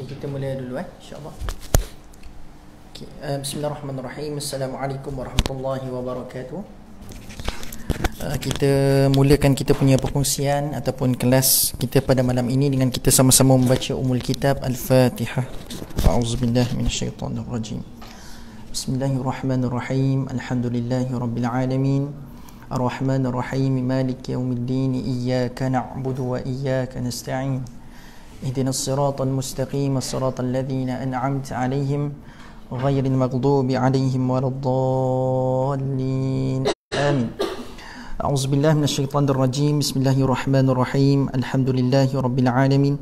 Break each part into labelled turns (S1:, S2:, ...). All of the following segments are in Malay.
S1: Okay, kita mulai dulu insya-Allah. Okay. Bismillahirrahmanirrahim. Assalamualaikum warahmatullahi wabarakatuh. Kita mulakan kita punya perkongsian ataupun kelas kita pada malam ini dengan kita sama-sama membaca Ummul Kitab Al-Fatihah. A'udzubillahi minasyaitonirrajim. Bismillahirrahmanirrahim. Alhamdulillahirabbil alamin. Ar-Rahmanir-Rahim. Maliki yaumiddin. Iyyaka na'budu wa iyyaka nasta'in. اهدنا الصراط المستقيم الصراط الذين أنعمت عليهم غير المغضوب عليهم ولا الضالين آمين. أعوذ بالله من الشيطان الرجيم. بسم الله الرحمن الرحيم. الحمد لله رب العالمين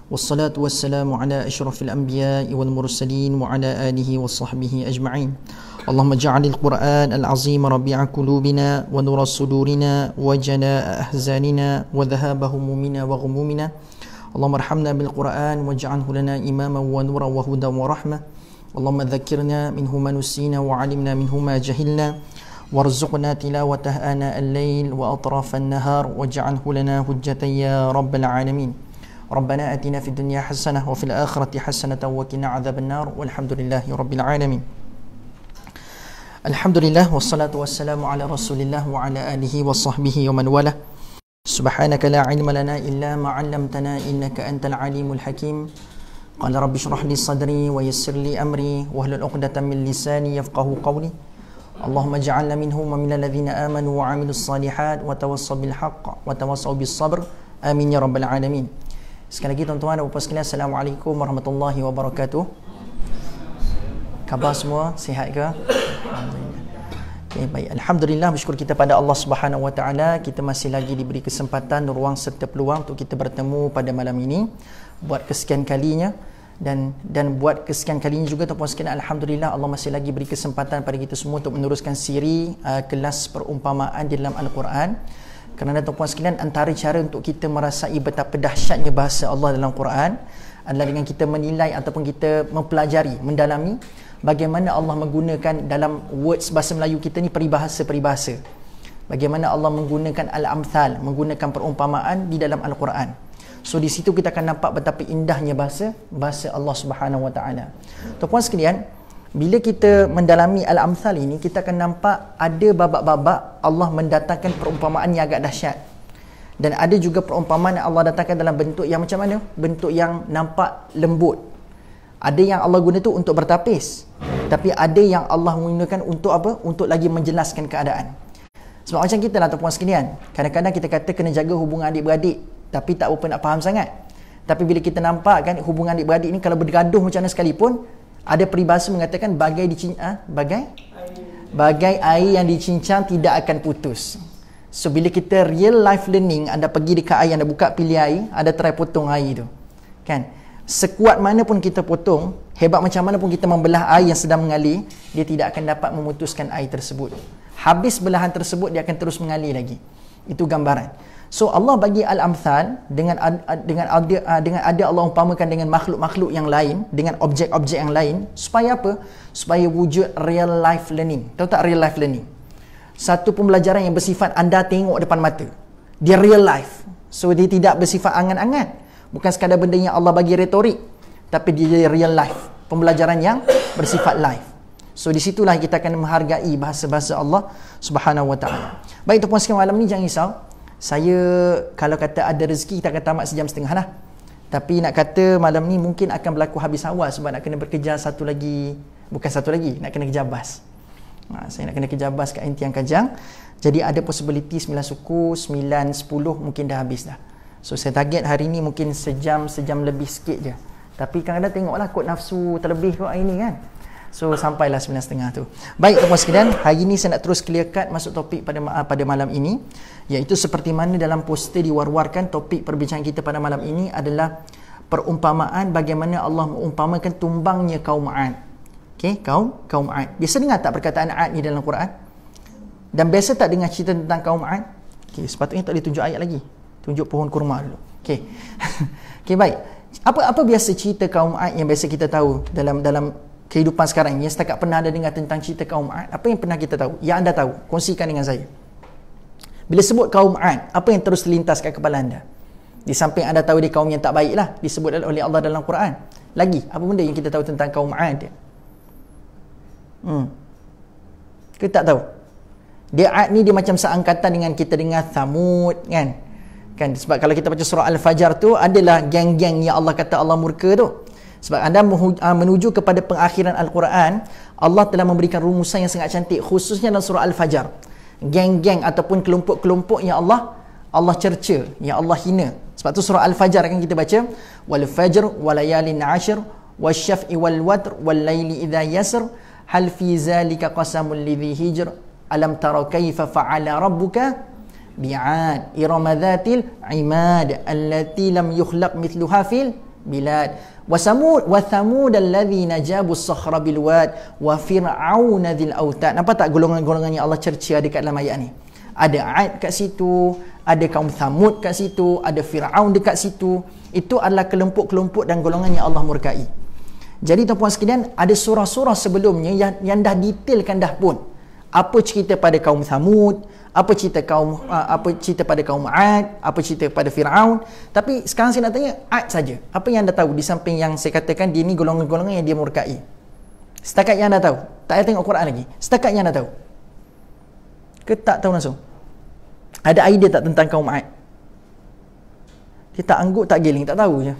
S1: والصلاة والسلام على أشرف الأنبياء والمرسلين وعلى آله وصحبه أجمعين. اللهم اجعل القرآن العظيم ربيع قلوبنا ونور صدورنا وجلاء أحزاننا وذهاب همومنا وغمومنا. اللهم ارحمنا بالقرآن واجعله لنا إماما ونورا وهدى ورحمة. اللهم ذكرنا منه ما نسينا وعلمنا منه ما جهلنا وارزقنا تلاوته آناء الليل وأطراف النهار واجعله لنا حجة يا رب العالمين. ربنا آتنا في الدنيا حسنة وفي الآخرة حسنة وقنا عذاب النار والحمد لله رب العالمين. الحمد لله والصلاة والسلام على رسول الله وعلى آله وصحبه ومن والاه. سبحانك لا علم لنا إلا ما علمتنا إنك أنت العليم الحكيم. قال رب اشرح لي صدري ويسر لي أمري واحلل عقدة من لساني يفقهوا قولي. اللهم اجعلنا منهم ومن الذين آمنوا وعملوا الصالحات وتواصوا بالحق وتواصوا بالصبر آمين يا رب العالمين. Sekali lagi tuan-tuan dan puan sekalian, Assalamualaikum warahmatullahi wabarakatuh. Khabar semua sihat ke? Alhamdulillah. Okay, baik. Alhamdulillah, bersyukur kita pada Allah Subhanahu Wa Taala, kita masih lagi diberi kesempatan, ruang serta peluang untuk kita bertemu pada malam ini buat kesekian kalinya, dan buat kesekian kalinya juga tuan-puan sekalian, alhamdulillah Allah masih lagi beri kesempatan pada kita semua untuk meneruskan siri kelas perumpamaan di dalam Al-Quran. Kerana tuan-puan sekalian, antara cara untuk kita merasai betapa dahsyatnya bahasa Allah dalam Quran adalah dengan kita menilai ataupun kita mempelajari, mendalami bagaimana Allah menggunakan dalam words bahasa Melayu kita ni peribahasa-peribahasa. Bagaimana Allah menggunakan al-amthal, menggunakan perumpamaan di dalam Al-Quran. So di situ kita akan nampak betapa indahnya bahasa Allah Subhanahu Wa Taala. Tuan-puan sekalian, bila kita mendalami al-amthal ini, kita akan nampak ada babak-babak Allah mendatangkan perumpamaan yang agak dahsyat. Dan ada juga perumpamaan yang Allah datangkan dalam bentuk yang macam mana? Bentuk yang nampak lembut. Ada yang Allah guna tu untuk bertapis, tapi ada yang Allah menggunakan untuk apa? Untuk lagi menjelaskan keadaan. Sebab macam kita lah tuan-puan sekalian, kadang-kadang kita kata kena jaga hubungan adik-beradik, tapi tak berapa nak faham sangat. Tapi bila kita nampak kan hubungan adik-beradik ni kalau bergaduh macam mana sekalipun, ada peribahasa mengatakan bagai air yang dicincang tidak akan putus. So bila kita real life learning, anda pergi dekat air, anda buka pilih air, ada try potong air tu kan, sekuat mana pun kita potong, hebat macam mana pun kita membelah air yang sedang mengalir, dia tidak akan dapat memutuskan air tersebut. Habis belahan tersebut, dia akan terus mengalir lagi. Itu gambaran. So Allah bagi al-amthal dengan ada Allah umpamakan dengan makhluk-makhluk yang lain, dengan objek-objek yang lain, supaya apa? Supaya wujud real life learning. Tahu tak real life learning? Satu pembelajaran yang bersifat anda tengok depan mata. Dia real life. So dia tidak bersifat angan-angan. Bukan sekadar benda yang Allah bagi retorik, tapi dia real life, pembelajaran yang bersifat live. So di situlah kita akan menghargai bahasa-bahasa Allah Subhanahu Wa Taala. Baik tuan-puan sekalian, malam ni jangan risau. Saya kalau kata ada rezeki, kita akan tamat sejam setengah lah. Tapi nak kata malam ni mungkin akan berlaku habis awal, sebab nak kena bekerja nak kena kejar bas. Saya nak kena kejar bas kat Tiang Kajang. Jadi ada possibility 9 suku, 9, 10 mungkin dah habis dah. So saya target hari ni mungkin sejam lebih sikit je. Tapi kadang-kadang tengoklah kot nafsu terlebih kot hari ni kan. So sampailah 9.30 tu. Baik tuan-puan sekalian, hari ni saya nak terus clear cut masuk topik pada malam ini, iaitu seperti mana dalam poster diwar-warkan, topik perbincangan kita pada malam ini adalah perumpamaan bagaimana Allah mengumpamakan tumbangnya kaum 'Ad. Okey, kaum 'Ad. Biasa dengar tak perkataan 'Ad ni dalam Quran? Dan biasa tak dengar cerita tentang kaum 'Ad? Okey, sepatutnya tak boleh tunjuk ayat lagi. Tunjuk pohon kurma dulu. Okey. Okey, baik. Apa biasa cerita kaum 'Ad yang biasa kita tahu dalam kehidupan sekarang? Yang setakat pernah ada dengar tentang cerita kaum 'Ad, apa yang pernah kita tahu? Yang anda tahu, kongsikan dengan saya. Bila sebut kaum 'Ad, apa yang terus terlintas kat kepala anda? Di samping anda tahu dia kaum yang tak baik lah, disebut oleh Allah dalam Quran. Lagi, apa benda yang kita tahu tentang kaum 'Ad? Kita tak tahu. Dia 'Ad ni dia macam seangkatan dengan kita dengan Thamud, kan? Sebab kalau kita baca surah Al-Fajr tu, adalah geng-geng yang Allah kata Allah murka tu. Sebab anda menuju kepada pengakhiran Al-Quran, Allah telah memberikan rumusan yang sangat cantik, khususnya dalam surah Al-Fajr. Geng-geng ataupun kelompok-kelompok yang Allah cerca, yang Allah hina. Sebab tu surah Al-Fajr akan kita baca, wal fajr walayalin 'ashr wasyaf'i wal watr wal laili idza yasr hal fi zalika qasamul lidhi hijr alam tara kaifa fa'ala rabbuka bi'ad irama dhatil imad allati lam yukhlaq mithluha fil bilad wa thamud alladhina jabu as-sakhra bil wad wa fir'auna dhil autad. Nampak tak golongan-golongan yang Allah cerca dekat dalam ayat ni? Ada 'Ad kat situ, ada kaum Thamud kat situ, ada Fir'aun dekat situ. Itu adalah kelompok-kelompok dan golongan yang Allah murkai. Jadi tuan-puan sekalian, ada surah-surah sebelumnya yang dah detailkan dah pun apa cerita pada kaum Thamud, apa cerita pada kaum 'Ad, apa cerita pada Fir'aun. Tapi sekarang saya nak tanya 'Ad saja. Apa yang anda tahu di samping yang saya katakan dia ni golongan-golongan yang dia murkai? Setakat yang anda tahu. Tak payah tengok Quran lagi. Setakat yang anda tahu. Ke tak tahu langsung? Ada idea tak tentang kaum 'Ad? Dia tak angguk, tak giling, tak tahu je.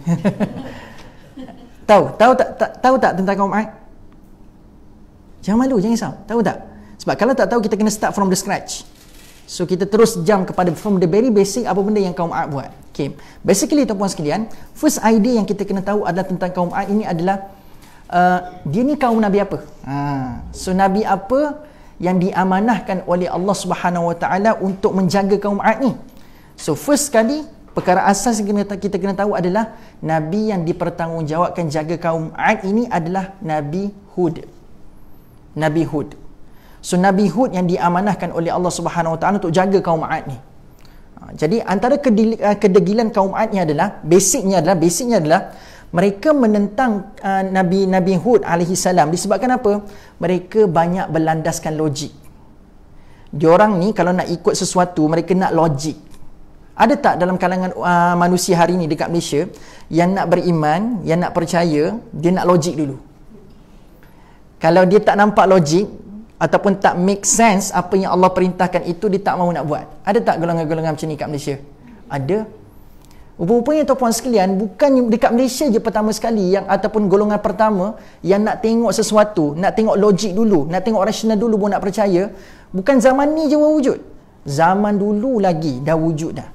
S1: Tahu tak tentang kaum 'Ad? Jangan malu, jangan risau. Tahu tak? Sebab kalau tak tahu, kita kena start from the scratch. So kita terus jump kepada from the very basic apa benda yang kaum 'Ad buat. Okay. Basically tuan-puan sekalian, first idea yang kita kena tahu adalah tentang kaum 'Ad ini adalah dia ni kaum Nabi apa? So Nabi apa yang diamanahkan oleh Allah Subhanahu Wa Taala untuk menjaga kaum 'Ad ni? So first sekali, perkara asas yang kita kena tahu adalah Nabi yang dipertanggungjawabkan jaga kaum 'Ad ini adalah Nabi Hud. Nabi Hud. So Nabi Hud yang diamanahkan oleh Allah Subhanahu Wa Taala untuk jaga kaum 'Ad ni. Jadi antara kedegilan kaum 'Ad ni adalah basicnya adalah mereka menentang Nabi Hud alaihi salam disebabkan apa? Mereka banyak berlandaskan logik. Diorang ni kalau nak ikut sesuatu, mereka nak logik. Ada tak dalam kalangan manusia hari ni dekat Malaysia yang nak beriman, yang nak percaya, dia nak logik dulu? Kalau dia tak nampak logik ataupun tak make sense apa yang Allah perintahkan itu, dia tak mahu nak buat. Ada tak golongan-golongan macam ni kat Malaysia? Ada. Rupanya tuan-puan sekalian, bukan dekat Malaysia je pertama sekali yang ataupun golongan pertama yang nak tengok sesuatu, nak tengok logik dulu, nak tengok rasional dulu baru nak percaya. Bukan zaman ni je wujud. Zaman dulu lagi dah wujud dah.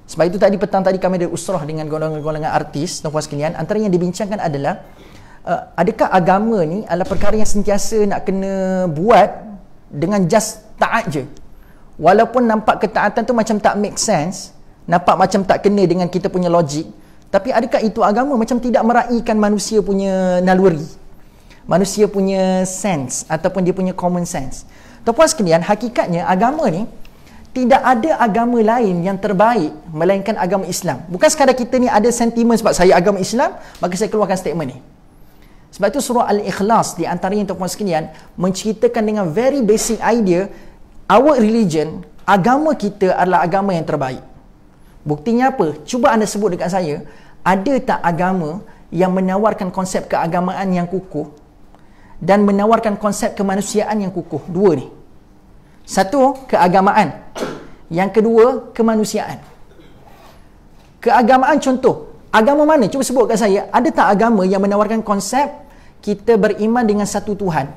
S1: Sebab itu tadi petang tadi kami ada usrah dengan golongan-golongan artis, tuan-puan sekalian. Antara yang dibincangkan adalah adakah agama ni adalah perkara yang sentiasa nak kena buat dengan just taat je, walaupun nampak ketaatan tu macam tak make sense, nampak macam tak kena dengan kita punya logik, tapi adakah itu agama? Macam tidak meraihkan manusia punya naluri, manusia punya sense ataupun dia punya common sense. Tuan-puan sekalian, hakikatnya agama ni tidak ada agama lain yang terbaik melainkan agama Islam. Bukan sekadar kita ni ada sentimen sebab saya agama Islam maka saya keluarkan statement ni. Sebab itu surah Al-Ikhlas di antaranya tuan-puan sekalian menceritakan dengan very basic idea, our religion, agama kita adalah agama yang terbaik. Buktinya apa? Cuba anda sebut dekat saya, ada tak agama yang menawarkan konsep keagamaan yang kukuh dan menawarkan konsep kemanusiaan yang kukuh? Dua ni. Satu, keagamaan. Yang kedua, kemanusiaan. Keagamaan contoh, agama mana? Cuba sebut kat saya, ada tak agama yang menawarkan konsep kita beriman dengan satu Tuhan?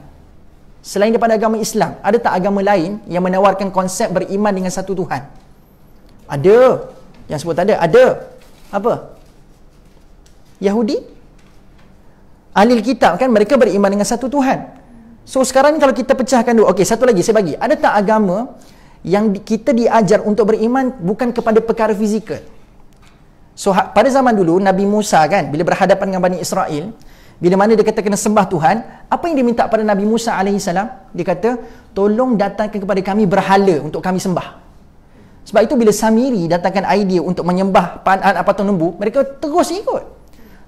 S1: Selain daripada agama Islam, ada tak agama lain yang menawarkan konsep beriman dengan satu Tuhan? Ada. Yang sebut ada. Ada. Apa? Yahudi? Ahli kitab kan, mereka beriman dengan satu Tuhan. So sekarang kalau kita pecahkan dulu, okey, satu lagi saya bagi. Ada tak agama yang kita diajar untuk beriman bukan kepada perkara fizikal? So pada zaman dulu Nabi Musa kan, bila berhadapan dengan Bani Israel, bila mana dia kata kena sembah Tuhan, apa yang dia minta pada Nabi Musa AS? Dia kata, tolong datangkan kepada kami berhala untuk kami sembah. Sebab itu bila Samiri datangkan idea untuk menyembah patung lembu, mereka terus ikut.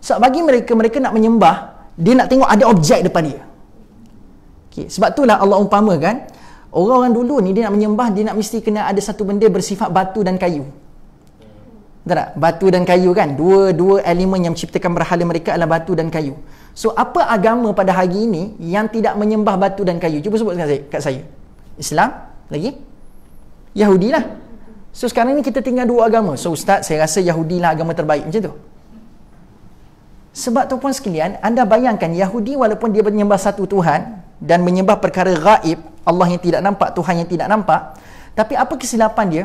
S1: Sebab bagi mereka, mereka nak menyembah, dia nak tengok ada objek depan dia. Okay. Sebab itulah Allah umpamakan, orang-orang dulu ni dia nak menyembah, dia nak mesti kena ada satu benda bersifat batu dan kayu. Betul tak? Batu dan kayu kan, dua elemen yang menciptakan berhala mereka adalah batu dan kayu. So apa agama pada hari ini yang tidak menyembah batu dan kayu? Cuba sebut kat saya. Islam, lagi Yahudi lah. So sekarang ni kita tinggal dua agama. So ustaz, saya rasa Yahudi lah agama terbaik, macam tu. Sebab tuan-puan sekalian, anda bayangkan Yahudi walaupun dia menyembah satu Tuhan dan menyembah perkara gaib, Allah yang tidak nampak, Tuhan yang tidak nampak, tapi apa kesilapan dia?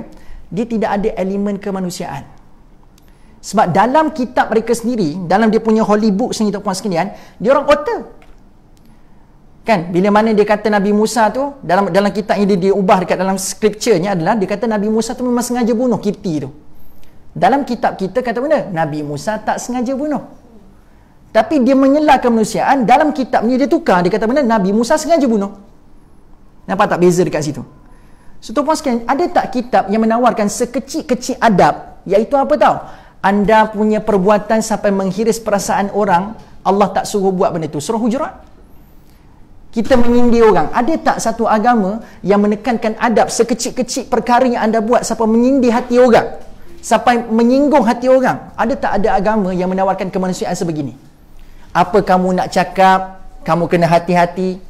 S1: Dia tidak ada elemen kemanusiaan. Sebab dalam kitab mereka sendiri, dalam dia punya holy book sendiri tuan-puan sekalian, dia orang author. Kan, bila mana dia kata Nabi Musa tu, dalam kitab ini dia ubah dekat dalam scripture-nya adalah, dia kata Nabi Musa tu memang sengaja bunuh Kipti tu. Dalam kitab kita kata benda, Nabi Musa tak sengaja bunuh. Tapi dia menyela kemanusiaan, dalam kitabnya dia tukar, dia kata benda, Nabi Musa sengaja bunuh. Nampak tak beza dekat situ? So tuan-puan sekalian, ada tak kitab yang menawarkan sekecil-kecil adab, iaitu apa tahu? Anda punya perbuatan sampai menghiris perasaan orang, Allah tak suruh buat benda tu. Surah Hujurat. Kita menyindir orang. Ada tak satu agama yang menekankan adab sekecil-kecil perkara yang anda buat sampai menyindir hati orang, sampai menyinggung hati orang? Ada tak ada agama yang menawarkan kemanusiaan sebegini? Apa kamu nak cakap, kamu kena hati-hati.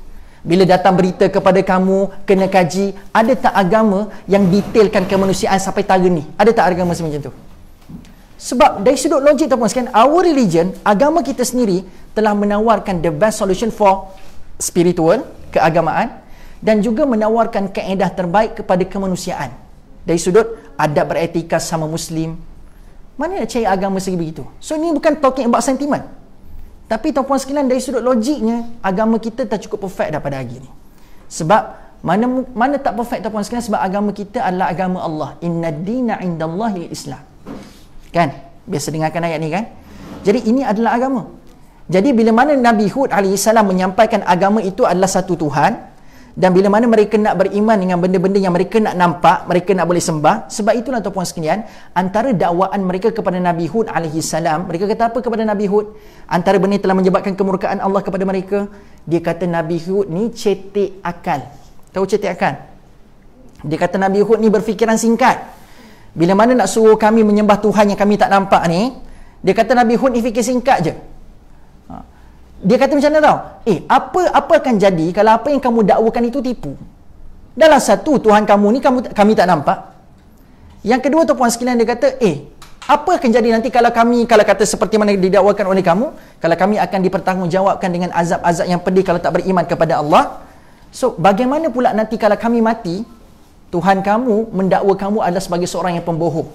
S1: Bila datang berita kepada kamu, kena kaji. Ada tak agama yang detailkan kemanusiaan sampai tara ni? Ada tak agama semacam tu? Sebab dari sudut logik tuan-puan sekalian, our religion, agama kita sendiri telah menawarkan the best solution for spiritual, keagamaan, dan juga menawarkan kaedah terbaik kepada kemanusiaan. Dari sudut adab beretika sama Muslim. Mana nak cari agama segi begitu? So ini bukan talking about sentiment. Tapi tuan-puan sekalian, dari sudut logiknya, agama kita tak cukup perfect dah pada hari ini. Sebab mana tak perfect tuan-puan sekalian? Sebab agama kita adalah agama Allah. Inna dina indallahi Islam. Kan? Biasa dengarkan ayat ni kan? Jadi ini adalah agama. Jadi bila mana Nabi Hud AS menyampaikan agama itu adalah satu Tuhan, dan bila mana mereka nak beriman dengan benda-benda yang mereka nak nampak, mereka nak boleh sembah, sebab itulah tuan-puan sekalian, antara dakwaan mereka kepada Nabi Hud AS, mereka kata apa kepada Nabi Hud? Antara benda telah menyebabkan kemurkaan Allah kepada mereka, dia kata Nabi Hud ni cetek akal. Tahu cetek akal? Dia kata Nabi Hud ni berfikiran singkat. Bila mana nak suruh kami menyembah Tuhan yang kami tak nampak ni, dia kata Nabi Hud ni fikir singkat je. Dia kata macam mana tau? Apa akan jadi kalau apa yang kamu dakwakan itu tipu? Dalam satu Tuhan kamu ni kami tak nampak. Yang kedua tuan-puan sekalian, dia kata, apa akan jadi nanti kalau kata seperti mana didakwakan oleh kamu, kalau kami akan dipertanggungjawabkan dengan azab-azab yang pedih kalau tak beriman kepada Allah. So bagaimana pula nanti kalau kami mati, Tuhan kamu mendakwa kamu adalah sebagai seorang yang pembohong.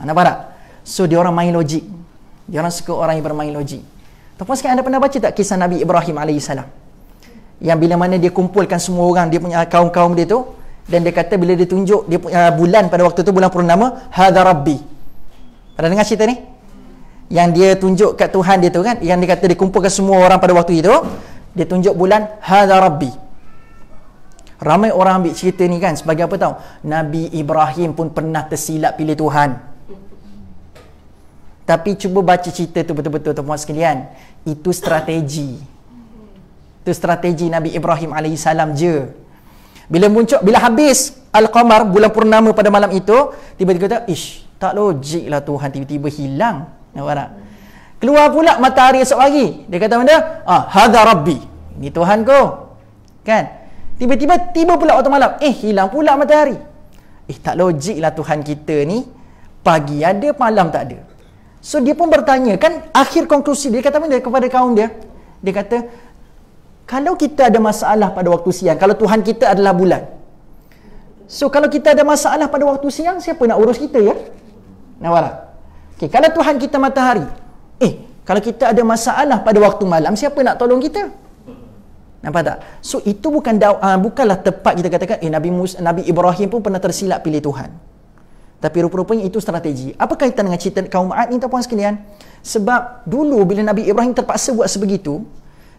S1: Nampak tak? So dia orang main logik. Dia orang suka orang yang bermain logik. Tuan-puan sekalian, anda pernah baca tak kisah Nabi Ibrahim AS? Yang bila mana dia kumpulkan semua orang, dia punya kaum-kaum dia tu, dan dia kata bila dia tunjuk dia punya bulan pada waktu tu, bulan purnama, hadza rabbi. Pernah dengar cerita ni? Yang dia tunjuk kat Tuhan dia tu kan, yang dia kata dia kumpulkan semua orang pada waktu itu, dia tunjuk bulan, hadza rabbi. Ramai orang ambil cerita ni kan sebagai apa tahu? Nabi Ibrahim pun pernah tersilap pilih Tuhan. Tapi cuba baca cerita tu betul-betul tuan-puan sekalian. Itu strategi. Itu strategi Nabi Ibrahim AS je. Bila habis Al-Qamar, bulan purnama pada malam itu, tiba-tiba kata, tak logik lah Tuhan tiba-tiba hilang. Nampak tak? Keluar pula matahari esok pagi. Dia kata benda, hadza rabbi. Ini Tuhan ko. Kan? Tiba-tiba pula waktu malam, hilang pula matahari. Tak logik lah Tuhan kita ni. Pagi ada, malam tak ada. So dia pun bertanya, kan akhir konklusi dia kata benda kepada kaum dia. Dia kata, kalau kita ada masalah pada waktu siang, kalau Tuhan kita adalah bulan, so kalau kita ada masalah pada waktu siang, siapa nak urus kita ya? Nampak tak? Okay, kalau Tuhan kita matahari, kalau kita ada masalah pada waktu malam, siapa nak tolong kita? Nampak tak? So itu bukanlah tepat kita katakan Nabi Ibrahim pun pernah tersilap pilih Tuhan. Tapi rupa-rupanya itu strategi. Apa kaitan dengan cerita kaum Ad ni tuan-puan sekalian? Sebab dulu bila Nabi Ibrahim terpaksa buat sebegitu,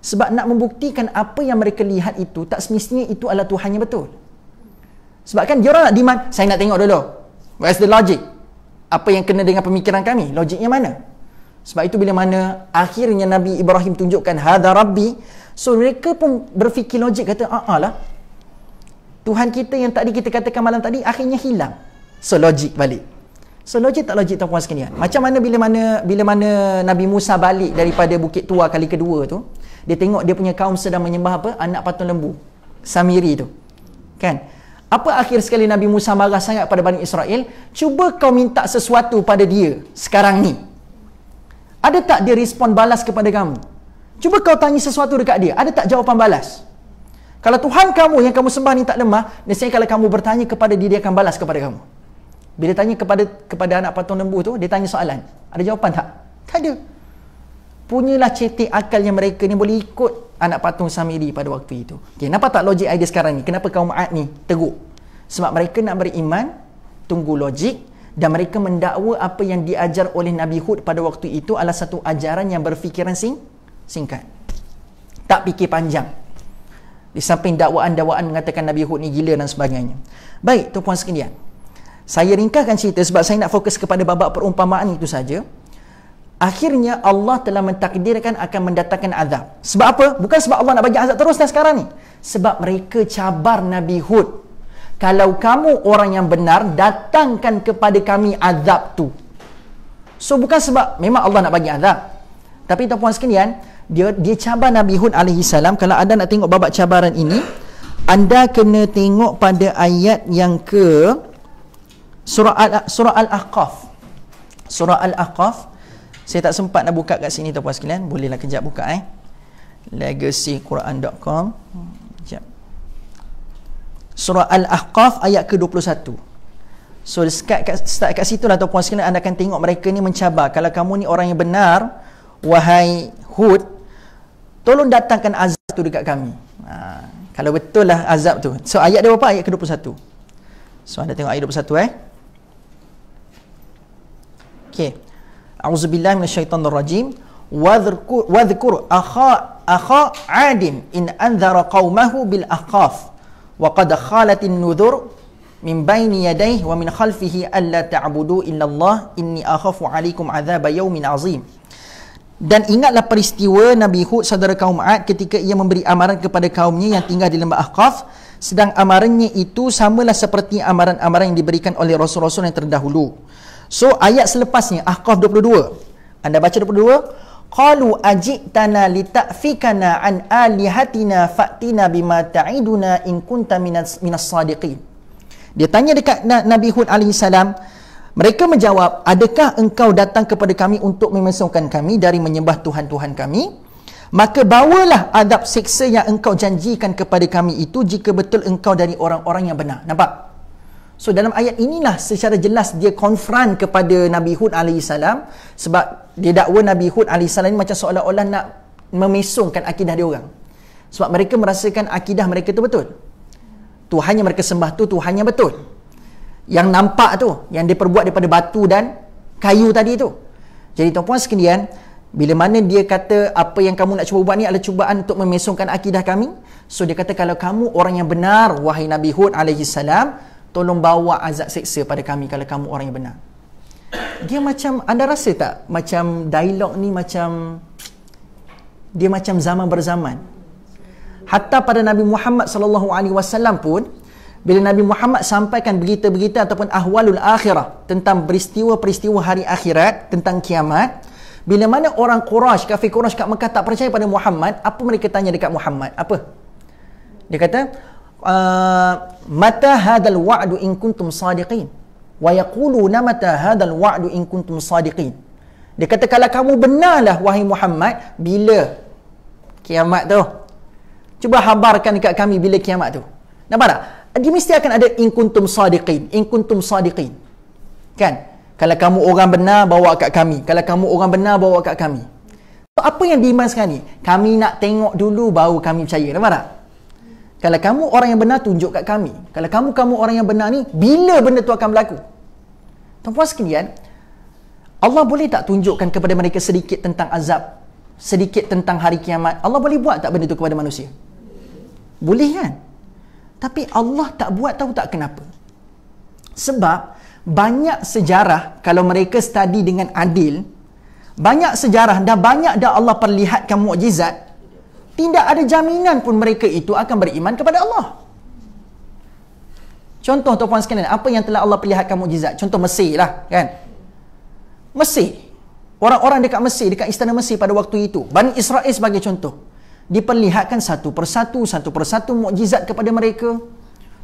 S1: sebab nak membuktikan apa yang mereka lihat itu tak semestinya itu adalah Tuhan yang betul. Sebab kan dia orang nak demand, saya nak tengok dulu. Where's the logic? Apa yang kena dengan pemikiran kami? Logiknya mana? Sebab itu bila mana akhirnya Nabi Ibrahim tunjukkan hadza rabbi, so mereka pun berfikir logik, kata lah. Tuhan kita yang tadi kita katakan malam tadi akhirnya hilang. So logik balik. So logik tak logik tuan-puan sekalian? Macam mana bila mana Nabi Musa balik daripada Bukit Tua kali kedua tu, dia tengok dia punya kaum sedang menyembah apa? Anak patung lembu, Samiri tu. Kan? Apa akhir sekali Nabi Musa marah sangat pada Bani Israel? Cuba kau minta sesuatu pada dia sekarang ni. Ada tak dia respon balas kepada kamu? Cuba kau tanya sesuatu dekat dia, ada tak jawapan balas? Kalau Tuhan kamu yang kamu sembah ni tak lemah, nescaya kalau kamu bertanya kepada dia, dia akan balas kepada kamu. Bila tanya kepada anak patung lembu tu, dia tanya soalan. Ada jawapan tak? Tak ada. Punyalah cetek akalnya mereka ni boleh ikut anak patung Samiri pada waktu itu. Okay, nampak tak logik idea sekarang ni? Kenapa kaum Ad ni teruk? Sebab mereka nak beriman, tunggu logik, dan mereka mendakwa apa yang diajar oleh Nabi Hud pada waktu itu adalah satu ajaran yang berfikiran singkat. Tak fikir panjang. Di samping dakwaan-dakwaan mengatakan Nabi Hud ni gila dan sebagainya. Baik, tuan-puan sekalian. Saya ringkaskan cerita sebab saya nak fokus kepada babak perumpamaan itu saja. Akhirnya Allah telah mentakdirkan akan mendatangkan azab. Sebab apa? Bukan sebab Allah nak bagi azab terus dah sekarang ni. Sebab mereka cabar Nabi Hud. Kalau kamu orang yang benar, datangkan kepada kami azab tu. So bukan sebab memang Allah nak bagi azab. Tapi tuan-puan sekalian, dia cabar Nabi Hud alaihi salam. Kalau anda nak tengok babak cabaran ini, anda kena tengok pada ayat yang ke Surah Al-Ahqaf. Surah Al-Ahqaf. Saya tak sempat nak buka kat sini tuan-puan sekalian. Bolehlah kejap buka legacyquran.com. Kejap. Surah Al-Ahqaf ayat ke-21. So start kat situ lah tuan-puan sekalian, anda akan tengok mereka ni mencabar. Kalau kamu ni orang yang benar, wahai Hud, tolong datangkan azab tu dekat kami. Kalau betul lah azab tu. So ayat dia berapa? Ayat ke-21. So anda tengok ayat 21 Okay. A'udzubillahi minasyaitonirrajim. Wadhkur akha 'adin in anzara qaumahu bil ahqaf wa qad khalatin nudhur min baini yadayhi wa min khalfihi alla ta'budu illa Allah inni akhafu 'alaikum 'adzaba yaumin 'azim. Dan ingatlah peristiwa Nabi Hud saudara kaum Ad ketika ia memberi amaran kepada kaumnya yang tinggal di lembah Ahqaf, sedang amarannya itu samalah seperti amaran-amaran yang diberikan oleh rasul-rasul yang terdahulu. So ayat selepasnya Ahqaf 22. Anda baca 22. Qalu ajitana lita'fikana an alihatina fa'tina bima ta'iduna in kunta minas sadiqin. Dia tanya dekat Nabi Hud alaihi salam, mereka menjawab, adakah engkau datang kepada kami untuk memisahkan kami dari menyembah Tuhan-Tuhan kami? Maka bawalah adab siksa yang engkau janjikan kepada kami itu jika betul engkau dari orang-orang yang benar. Nampak? So dalam ayat inilah secara jelas dia konfront kepada Nabi Hud AS, sebab dia dakwa Nabi Hud AS ni macam seolah-olah nak memesongkan akidah dia orang. Sebab mereka merasakan akidah mereka tu betul. Tuhan yang mereka sembah tu Tuhan yang betul. Yang nampak tu, yang dia perbuat daripada batu dan kayu tadi tu. Jadi tuan-puan sekalian, bila mana dia kata apa yang kamu nak cuba buat ni adalah cubaan untuk memesongkan akidah kami, so dia kata kalau kamu orang yang benar, wahai Nabi Hud AS, tolong bawa azab seksa pada kami kalau kamu orang yang benar. Dia macam, anda rasa tak macam dialog ni macam dia macam zaman berzaman. Hatta pada Nabi Muhammad SAW pun, bila Nabi Muhammad sampaikan berita-berita ataupun ahwalul akhirah tentang peristiwa-peristiwa hari akhirat, tentang kiamat, bila mana orang Quraisy, kafir Quraisy kat Mekah tak percaya pada Muhammad, apa mereka tanya dekat Muhammad? Apa? Dia kata, mata hadzal wa'du in kuntum sadiqin, wa yaquluna mata hadzal wa'du in kuntum sadiqin. Dia kata kalau kamu benarlah wahai Muhammad, bila kiamat tu? Cuba habarkan dekat kami bila kiamat tu. Nampak tak? Dia mesti akan ada in kuntum sadiqin, in kuntum sadiqin. Kan? Kalau kamu orang benar, bawa kat kami. Kalau kamu orang benar, bawa kat kami. So, apa yang diiman sekarang ni? Kami nak tengok dulu baru kami percaya. Nampak tak? Kalau kamu orang yang benar, tunjuk kat kami. Kalau kamu orang yang benar ni, bila benda tu akan berlaku? Tuan-puan sekalian, Allah boleh tak tunjukkan kepada mereka sedikit tentang azab, sedikit tentang hari kiamat? Allah boleh buat tak benda tu kepada manusia? Boleh kan? Tapi Allah tak buat, tahu tak kenapa? Sebab banyak sejarah, kalau mereka study dengan adil, banyak sejarah dah banyak dah Allah perlihatkan mukjizat, tidak ada jaminan pun mereka itu akan beriman kepada Allah. Contoh tuan-puan sekalian, apa yang telah Allah perlihatkan mukjizat? Contoh Mesir lah, kan? Mesir. Orang-orang dekat Mesir, dekat istana Mesir pada waktu itu, Bani Israel sebagai contoh, diperlihatkan satu persatu mukjizat kepada mereka.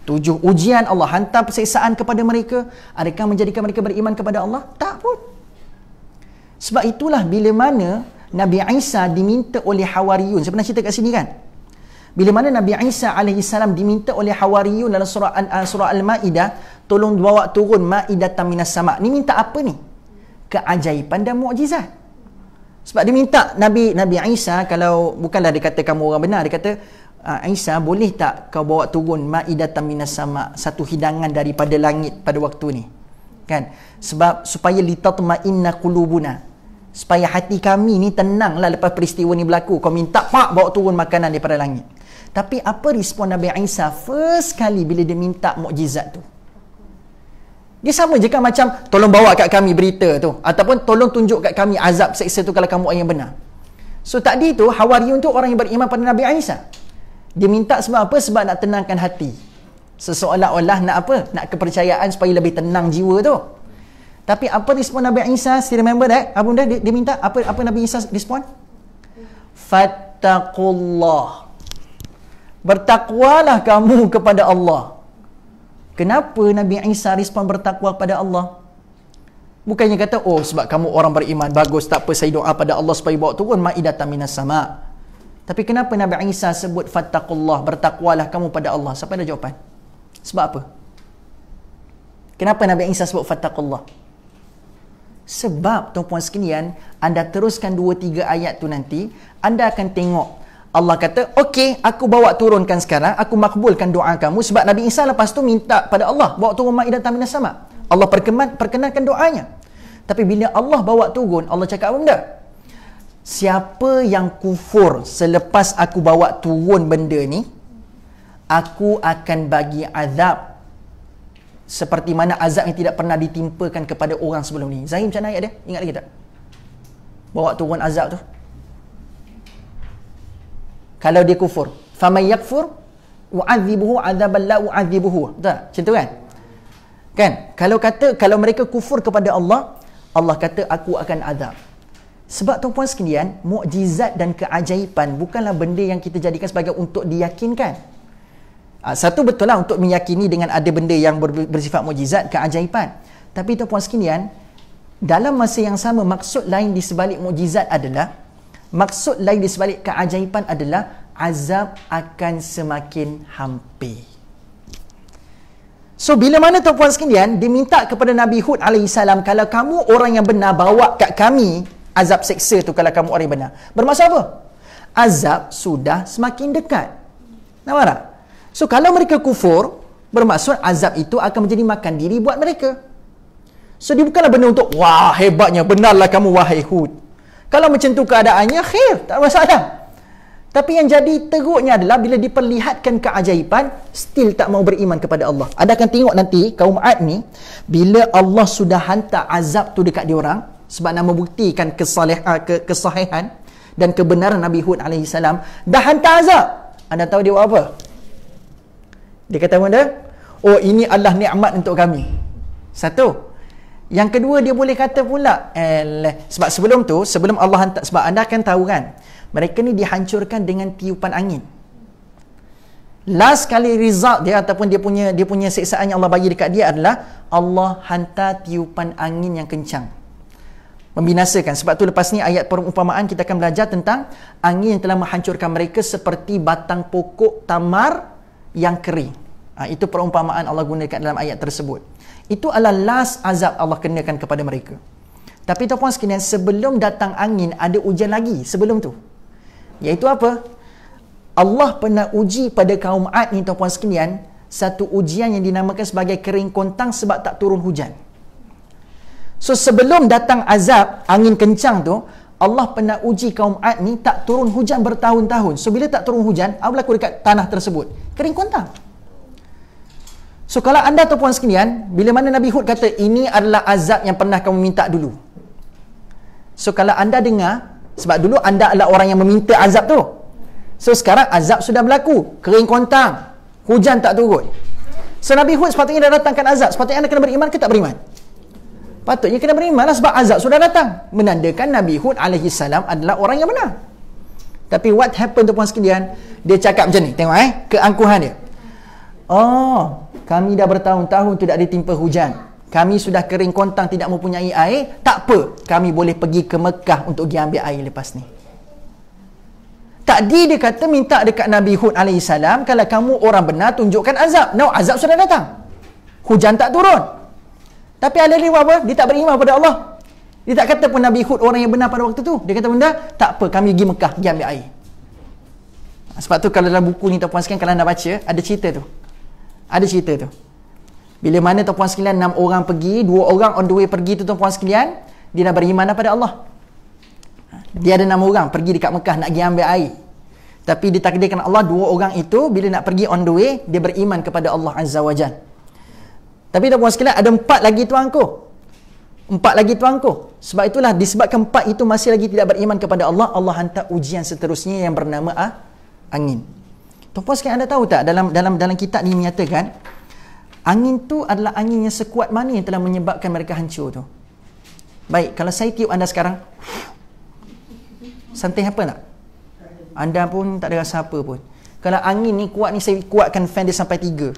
S1: 7 ujian, Allah hantar persiksaan kepada mereka. Adakah menjadikan mereka beriman kepada Allah? Tak pun. Sebab itulah bila mana Nabi Isa diminta oleh Hawariyun, saya pernah cerita kat sini kan, bila mana Nabi Isa AS diminta oleh Hawariyun dalam surah Al-Ma'idah, tolong bawa turun ma'idatan minas sama'. Ni minta apa ni? Keajaiban dan mukjizat. Sebab dia minta Nabi Isa, kalau bukanlah dia kata kamu orang benar, dia kata, Isa, boleh tak kau bawa turun ma'idatan minas sama', satu hidangan daripada langit pada waktu ni, kan? Sebab supaya litatma'inna qulubuna, supaya hati kami ni tenanglah lepas peristiwa ni berlaku. Kau minta pak bawa turun makanan daripada langit. Tapi apa respon Nabi Isa first kali bila dia minta mukjizat tu? Dia sama je kan macam tolong bawa kat kami berita tu, ataupun tolong tunjuk kat kami azab seksa tu kalau kamu orang yang benar. So tadi tu Hawariyun tu orang yang beriman pada Nabi Isa. Dia minta sebab apa? Sebab nak tenangkan hati. Seolah-olah nak apa? Nak kepercayaan supaya lebih tenang jiwa tu. Tapi apa respon Nabi Isa? Still remember that? Abunda dia minta apa Nabi Isa respon? Fattaqullah. Bertakwalah kamu kepada Allah. Kenapa Nabi Isa respon bertakwa kepada Allah? Bukannya kata, oh sebab kamu orang beriman, bagus, tak apa, saya doa pada Allah supaya bawa turun ma'idatan minas sama'. Tapi kenapa Nabi Isa sebut fattaqullah, bertakwalah kamu pada Allah? Siapa ada jawapan? Sebab apa? Kenapa Nabi Isa sebut fattaqullah? Sebab tuan-puan sekalian, anda teruskan 2-3 ayat tu nanti, anda akan tengok Allah kata, okey, aku bawa turunkan sekarang, aku makbulkan doa kamu. Sebab Nabi Isa lepas tu minta pada Allah, bawa turun ma'idatan minas sama'. Allah perkenankan doanya. Tapi bila Allah bawa turun, Allah cakap apa benda? Siapa yang kufur selepas aku bawa turun benda ni, aku akan bagi azab seperti mana azab yang tidak pernah ditimpakan kepada orang sebelum ni. Zahim, macam mana ayat dia? Ingat lagi tak? Bawa turun azab tu. Kalau dia kufur, faman yakfur u'adzibuhu 'adzaban la u'adzibuhu. Betul? Macam tu kan? Kan? Kalau mereka kufur kepada Allah, Allah kata aku akan azab. Sebab tuan-puan sekalian, mukjizat dan keajaiban bukanlah benda yang kita jadikan sebagai untuk diyakinkan. Satu betul lah untuk meyakini dengan ada benda yang bersifat mukjizat, keajaiban. Tapi tuan-puan sekalian, dalam masa yang sama, maksud lain di sebalik mukjizat adalah, maksud lain di sebalik keajaiban adalah azab akan semakin hampir. So bila mana tuan-puan sekalian diminta kepada Nabi Hud alaihissalam, kalau kamu orang yang benar, bawa kat kami azab seksa tu kalau kamu orang yang benar. Bermaksud apa? Azab sudah semakin dekat. Nampak tak? So kalau mereka kufur, bermaksud azab itu akan menjadi makan diri buat mereka. So dia bukanlah benda untuk, wah hebatnya, benarlah kamu wahai Hud. Kalau macam tu keadaannya, khair, tak ada masalah. Tapi yang jadi teruknya adalah bila diperlihatkan keajaiban, still tak mau beriman kepada Allah. Anda akan tengok nanti kaum Ad ni, bila Allah sudah hantar azab tu dekat diorang, sebab nak membuktikan kesahihan dan kebenaran Nabi Hud AS, dah hantar azab. Anda tahu dia buat apa? Dia kata benda, oh ini adalah nikmat untuk kami. Satu. Yang kedua, dia boleh kata pula, sebab sebelum Allah hantar, sebab anda akan tahu kan, mereka ni dihancurkan dengan tiupan angin. Last kali result dia ataupun dia punya siksaan yang Allah bagi dekat dia adalah Allah hantar tiupan angin yang kencang, membinasakan. Sebab tu lepas ni ayat perumpamaan kita akan belajar tentang angin yang telah menghancurkan mereka seperti batang pokok tamar yang kering. Itu perumpamaan Allah gunakan dalam ayat tersebut. Itu adalah last azab Allah kenakan kepada mereka. Tapi tuan-puan sekalian, sebelum datang angin, ada ujian lagi sebelum tu. Iaitu apa? Allah pernah uji pada kaum Ad ni tuan-puan sekalian, satu ujian yang dinamakan sebagai kering kontang sebab tak turun hujan. So sebelum datang azab, angin kencang tu, Allah pernah uji kaum Ad ni tak turun hujan bertahun-tahun. So bila tak turun hujan, apa berlaku dekat tanah tersebut? Kering kontang. So kalau anda tuan-puan sekalian, bila mana Nabi Hud kata ini adalah azab yang pernah kamu minta dulu. So kalau anda dengar, sebab dulu anda adalah orang yang meminta azab tu. So sekarang azab sudah berlaku, kering kontang, hujan tak turun. So Nabi Hud sepatutnya dah datangkan azab. Sepatutnya anda kena beriman ke tak beriman? Patutnya kena beriman lah, sebab azab sudah datang. Menandakan Nabi Hud alaihi salam adalah orang yang benar. Tapi what happened tuan-puan sekalian? Dia cakap macam ni. Tengok keangkuhan dia. Oh, kami dah bertahun-tahun tidak ditimpa hujan. Kami sudah kering kontang, tidak mempunyai air. Tak apa, kami boleh pergi ke Mekah untuk pergi ambil air lepas ni. Tadi dia kata minta dekat Nabi Hud AS, kalau kamu orang benar, tunjukkan azab. Now azab sudah datang. Hujan tak turun. Tapi alih-alih apa? Dia tak beriman pada Allah. Dia tak kata pun Nabi Hud orang yang benar pada waktu tu. Dia kata benda, tak apa, kami pergi Mekah, pergi ambil air. Sebab tu kalau dalam buku ni tuan-puan sekalian, kalau anda baca, ada cerita tu. Ada cerita tu. Bila mana tuan-puan sekalian 6 orang pergi, 2 orang on the way pergi tu tuan-puan sekalian, dia dah beriman pada Allah. Dia ada 6 orang pergi dekat Mekah nak pergi ambil air. Tapi ditakdirkan Allah 2 orang itu bila nak pergi on the way, dia beriman kepada Allah Azza wa Jal. Tapi tuan-puan sekalian, ada 4 lagi tuanku. 4 lagi tuanku. Sebab itulah disebabkan 4 itu masih lagi tidak beriman kepada Allah, Allah hantar ujian seterusnya yang bernama angin. Tuan-puan sekalian, anda tahu tak dalam kitab ni menyatakan angin tu adalah angin yang sekuat mana yang telah menyebabkan mereka hancur tu. Baik, kalau saya tiup anda sekarang, santai apa tak? Anda pun tak ada rasa apa pun. Kalau angin ni kuat ni, saya kuatkan fan dia sampai 3.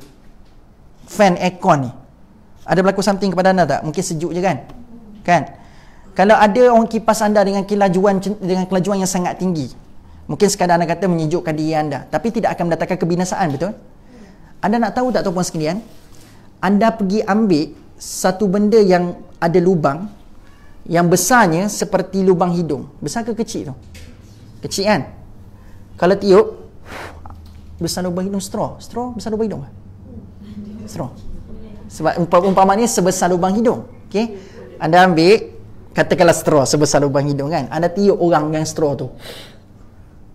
S1: Fan aircon ni. Ada berlaku something kepada anda tak? Mungkin sejuk je kan? Kan? Kalau ada orang kipas anda dengan kelajuan yang sangat tinggi, mungkin sekadar anda kata menyejukkan diri anda, tapi tidak akan mendatangkan kebinasaan, betul? Anda nak tahu tak tuan-puan sekalian? Anda pergi ambil satu benda yang ada lubang, yang besarnya seperti lubang hidung. Besar ke kecil tu? Kecil kan? Kalau tiup, besar lubang hidung straw. Straw besar lubang hidung. Straw. Sebab umpamanya sebesar lubang hidung. Okay? Anda ambil, katakanlah straw sebesar lubang hidung kan? Anda tiup orang dengan straw tu.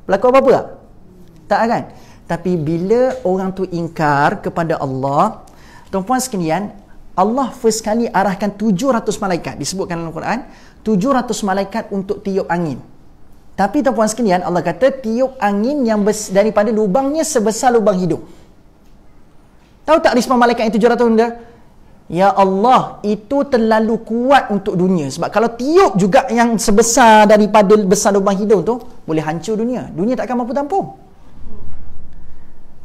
S1: Berlaku apa-apa tak? Tak kan? Tapi bila orang tu ingkar kepada Allah, tuan-puan sekalian, Allah first kali arahkan 700 malaikat, disebutkan dalam Al-Quran, 700 malaikat untuk tiup angin. Tapi tuan-puan sekalian, Allah kata tiup angin yang daripada lubangnya sebesar lubang hidung. Tahu tak respon malaikat yang 700 benda? Ya Allah, itu terlalu kuat untuk dunia. Sebab kalau tiup juga yang sebesar daripada besar lubang hidung tu, boleh hancur dunia. Dunia tak akan mampu tampung.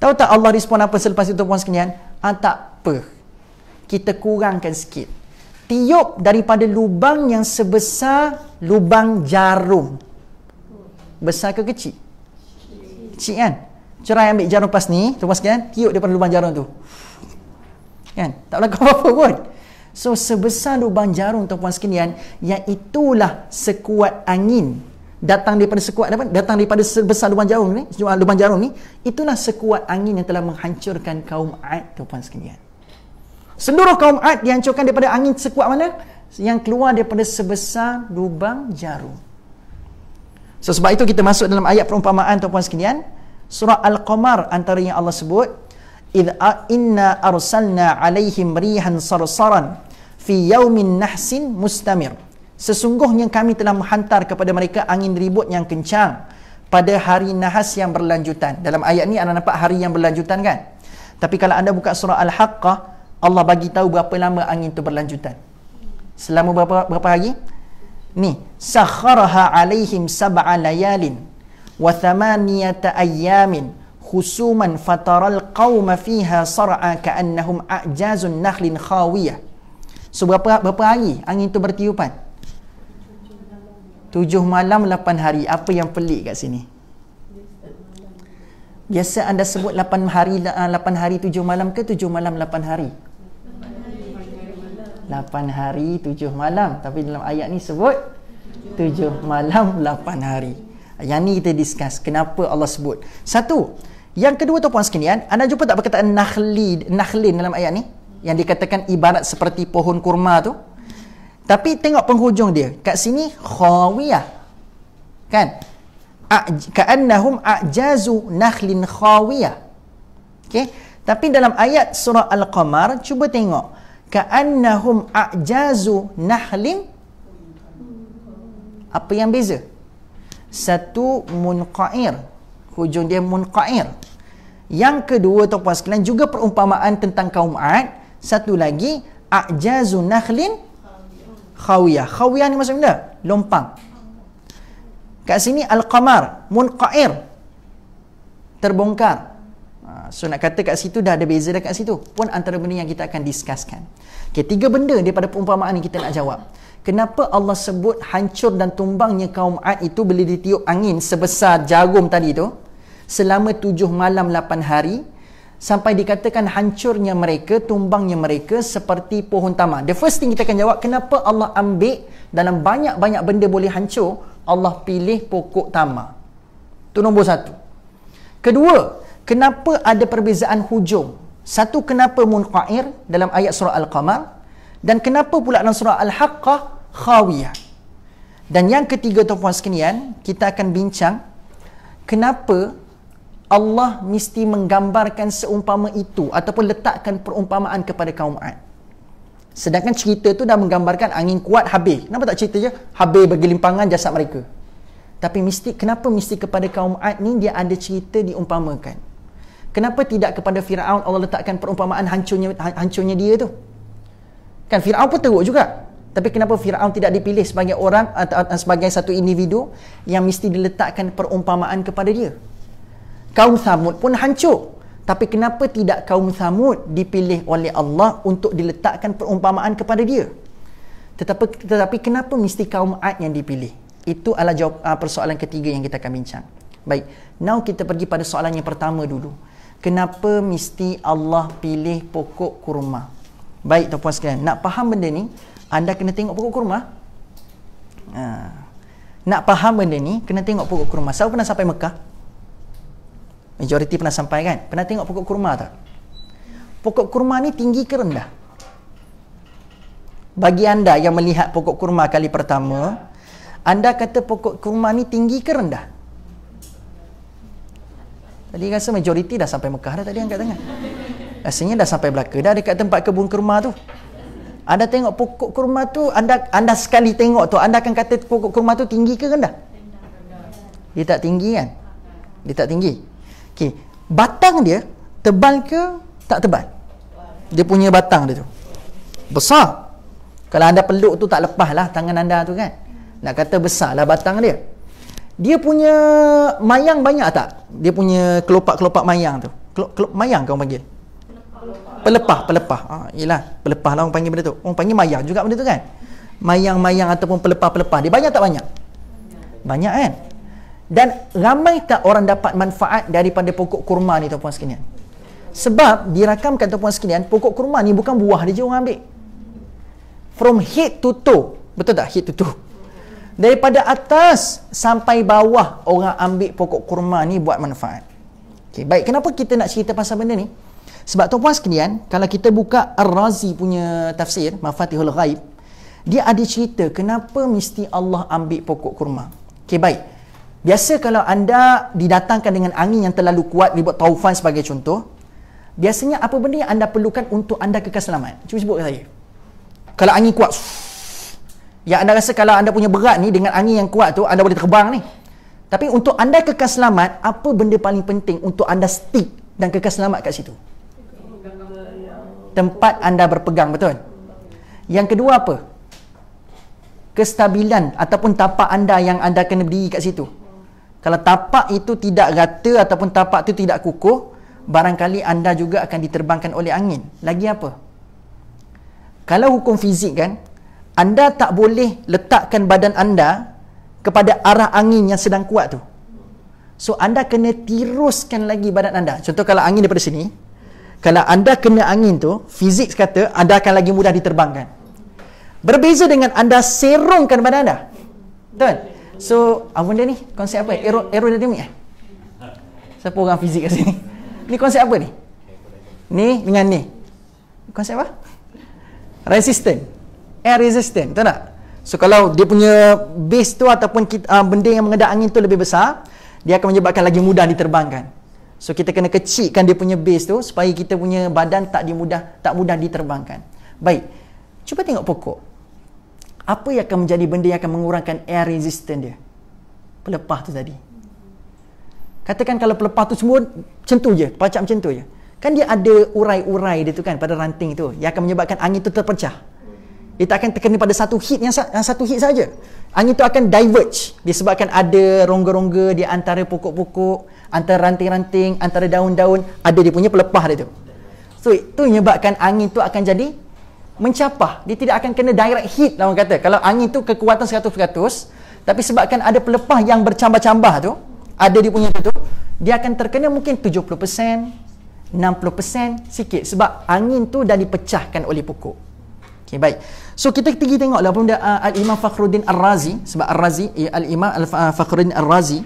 S1: Tahu tak Allah respon apa selepas itu tuan-puan sekalian? Tak apa, kita kurangkan sikit. Tiup daripada lubang yang sebesar lubang jarum. Besar ke kecil? Kecil kan? Cerai ambil jarum pas ni, tuan-puan sekalian, tiup daripada lubang jarum tu. Kan? Tak berlaku apa-apa pun. So sebesar lubang jarum tuan-puan sekalian, yang itulah sekuat angin. Datang daripada sebesar lubang jarum ni, itulah sekuat angin yang telah menghancurkan kaum Ad, tuan-puan sekalian. Seluruh kaum Ad dihancurkan daripada angin sekuat mana? Yang keluar daripada sebesar lubang jarum. So sebab itu kita masuk dalam ayat perumpamaan tuan-puan sekalian. Surah Al-Qamar antaranya Allah sebut, inna arsalna alaihim rihan sarsaran fi yaumin nahsin mustamir. Sesungguhnya kami telah menghantar kepada mereka angin ribut yang kencang pada hari nahas yang berlanjutan. Dalam ayat ni anda nampak hari yang berlanjutan kan? Tapi kalau anda buka surah Al-Haqqah, Allah bagi tahu berapa lama angin itu berlanjutan. Selama berapa hari? Ni, sakharaha alaihim sab'a layalin wa thamaniyata ayyamin khusuman fataral qauma fiha sar'a ka'annahum a'jazun nakhlin khawiyah. So berapa hari angin itu bertiupan? 7 malam 8 hari. Apa yang pelik kat sini? Biasa anda sebut 8 hari 7 malam ke 7 malam 8 hari? 8 hari 7 malam. Tapi dalam ayat ni sebut 7 malam 8 hari. Yang ni kita discuss kenapa Allah sebut. Satu. Yang kedua tuan-puan sekalian, anda jumpa tak perkataan nakhlin dalam ayat ni? Yang dikatakan ibarat seperti pohon kurma tu. Tapi tengok penghujung dia. Kat sini khawiyah. Kan? Ka'annahum a'jazu nakhlin khawiyah. Okey? Tapi dalam ayat surah Al-Qamar, cuba tengok. Ka'annahum a'jazu nakhlin. Apa yang beza? Satu munqa'ir. Hujung dia munqa'ir. Yang kedua tuan-puan sekalian juga perumpamaan tentang kaum Ad. Satu lagi, a'jazu nakhlin khawiyah. Khawiyah ni maksud benda? Lompang. Kat sini al-qamar munqair, terbongkar. So nak kata kat situ dah ada beza dekat situ. Pun antara benda yang kita akan discusskan. Okay, 3 benda daripada perumpamaan ni kita nak jawab. Kenapa Allah sebut hancur dan tumbangnya kaum Ad itu bila ditiup angin sebesar jarum tadi tu selama 7 malam 8 hari, sampai dikatakan hancurnya mereka, tumbangnya mereka seperti pohon tamar. The first thing kita akan jawab, kenapa Allah ambil dalam banyak-banyak benda boleh hancur, Allah pilih pokok tamar. Itu nombor 1. Kedua, kenapa ada perbezaan hujung? Satu, kenapa munqair dalam ayat surah Al-Qamar, dan kenapa pula dalam surah Al-Haqqah khawiyah. Dan yang ketiga tuan-puan sekalian, kita akan bincang kenapa Allah mesti menggambarkan seumpama itu ataupun letakkan perumpamaan kepada kaum Ad. Sedangkan cerita tu dah menggambarkan angin kuat habis. Kenapa tak cerita je habis bergelimpangan jasad mereka? Tapi kenapa mesti kepada kaum Ad ni dia ada cerita diumpamakan? Kenapa tidak kepada Firaun Allah letakkan perumpamaan hancurnya dia tu? Kan Firaun pun teruk juga. Tapi kenapa Firaun tidak dipilih sebagai orang atau sebagai satu individu yang mesti diletakkan perumpamaan kepada dia? Kaum Thamud pun hancur. Tapi kenapa tidak kaum Thamud dipilih oleh Allah untuk diletakkan perumpamaan kepada dia? Tetapi kenapa mesti kaum Ad yang dipilih? Itu adalah persoalan ketiga yang kita akan bincang. Baik, now kita pergi pada soalan yang pertama dulu. Kenapa mesti Allah pilih pokok kurma? Baik tuan-puan sekalian, nak faham benda ni, anda kena tengok pokok kurma. Nak faham benda ni, kena tengok pokok kurma. Siapa pernah sampai Mekah? Majoriti pernah sampai kan? Pernah tengok pokok kurma tak? Pokok kurma ni tinggi ke rendah? Bagi anda yang melihat pokok kurma kali pertama, anda kata pokok kurma ni tinggi ke rendah? Tadi rasa majoriti dah sampai Mekah dah tadi angkat tangan. Rasanya dah sampai Melaka dah dekat tempat kebun kurma tu. Anda tengok pokok kurma tu, anda sekali tengok tu, anda akan kata pokok kurma tu tinggi ke rendah? Dia tak tinggi kan? Dia tak tinggi. Okey, batang dia tebal ke tak tebal? Dia punya batang dia tu besar. Kalau anda peluk tu tak lepas lah tangan anda tu kan. Nak kata besar lah batang dia. Dia punya mayang banyak tak? Dia punya kelopak-kelopak mayang tu. Mayang kau panggil? Pelepah. Yelah, pelepah lah orang panggil benda tu. Orang panggil mayang juga benda tu kan. Mayang-mayang ataupun pelepah-pelepah. Dia banyak tak banyak? Banyak kan? Dan ramai tak orang dapat manfaat daripada pokok kurma ni tuan-puan sekalian? Sebab dirakamkan tuan-puan sekalian, pokok kurma ni bukan buah dia je orang ambil. From head to toe. Betul tak? Head to toe. Daripada atas sampai bawah orang ambil pokok kurma ni buat manfaat. Okay, baik, kenapa kita nak cerita pasal benda ni? Sebab tuan-puan sekalian, kalau kita buka Ar-Razi punya tafsir, Mafatihul Ghaib, dia ada cerita kenapa mesti Allah ambil pokok kurma. Okay, baik. Biasa kalau anda didatangkan dengan angin yang terlalu kuat, dibuat taufan sebagai contoh, biasanya apa benda yang anda perlukan untuk anda kekal selamat? Cuba sebut ke saya. Kalau angin kuat, yang anda rasa kalau anda punya berat ni, dengan angin yang kuat tu, anda boleh terbang ni. Tapi untuk anda kekal selamat, apa benda paling penting untuk anda stick dan kekal selamat kat situ? Tempat anda berpegang, betul? Yang kedua apa? Kestabilan ataupun tapak anda yang anda kena berdiri kat situ. Kalau tapak itu tidak rata ataupun tapak itu tidak kukuh, barangkali anda juga akan diterbangkan oleh angin. Lagi apa? Kalau hukum fizik kan, anda tak boleh letakkan badan anda kepada arah angin yang sedang kuat tu. So, anda kena tiruskan lagi badan anda. Contoh kalau angin daripada sini, kalau anda kena angin tu, fizik kata, anda akan lagi mudah diterbangkan. Berbeza dengan anda serongkan badan anda. Betul? So, apa benda ni? Konsep apa? Aerodinamik Siapa orang fizik kat sini? Ni konsep apa ni? Ni dengan ni. Konsep apa? Resistant. Air resistant. Betul tak? So, kalau dia punya base tu ataupun benda yang mengedap angin tu lebih besar, dia akan menyebabkan lagi mudah diterbangkan. So, kita kena kecilkan dia punya base tu supaya kita punya badan tak mudah diterbangkan. Baik. Cuba tengok pokok. Apa yang akan menjadi benda yang akan mengurangkan air resistance dia? Pelepah tu tadi. Katakan kalau pelepah tu semua macam tu je, pacak macam tu je. Kan dia ada urai-urai dia tu kan pada ranting tu yang akan menyebabkan angin tu terpecah. Dia tak akan terkena pada satu hit yang satu hit saja. Angin tu akan diverge disebabkan ada rongga-rongga di antara pokok-pokok, antara ranting-ranting, antara daun-daun, ada dia punya pelepah dia tu. So itu menyebabkan angin tu akan jadi mencapah. Dia tidak akan kena direct hit lah orang kata. Kalau angin tu kekuatan 100%, tapi sebabkan ada pelepah yang bercambah-cambah tu, ada dia punya tu, dia akan terkena mungkin 70%, 60% sikit sebab angin tu dah dipecahkan oleh pokok. Okey, baik. So kita pergi tengoklah benda Al-Imam Fakhruddin Ar-Razi, sebab Ar-Razi, Al-Imam Fakhruddin Ar-Razi,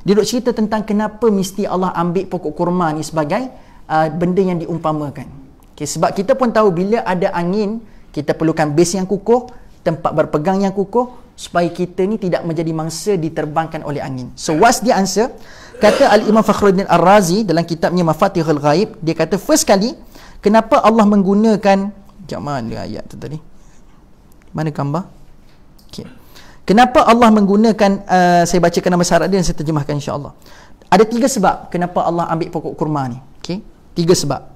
S1: dia duk cerita tentang kenapa mesti Allah ambil pokok kurma ni sebagai benda yang diumpamakan. Okay, sebab kita pun tahu bila ada angin, kita perlukan base yang kukuh, tempat berpegang yang kukuh, supaya kita ni tidak menjadi mangsa diterbangkan oleh angin. So what's the answer? Kata Al-Imam Fakhruddin Ar-Razi dalam kitabnya Mafatihul Ghaib, dia kata first kali, kenapa Allah menggunakan, sekejap mana ayat tu tadi? Mana gambar? Okay. Kenapa Allah menggunakan, saya bacakan nama syarat dia dan saya terjemahkan insya-Allah. Ada 3 sebab kenapa Allah ambil pokok kurma ni. Okay? 3 sebab.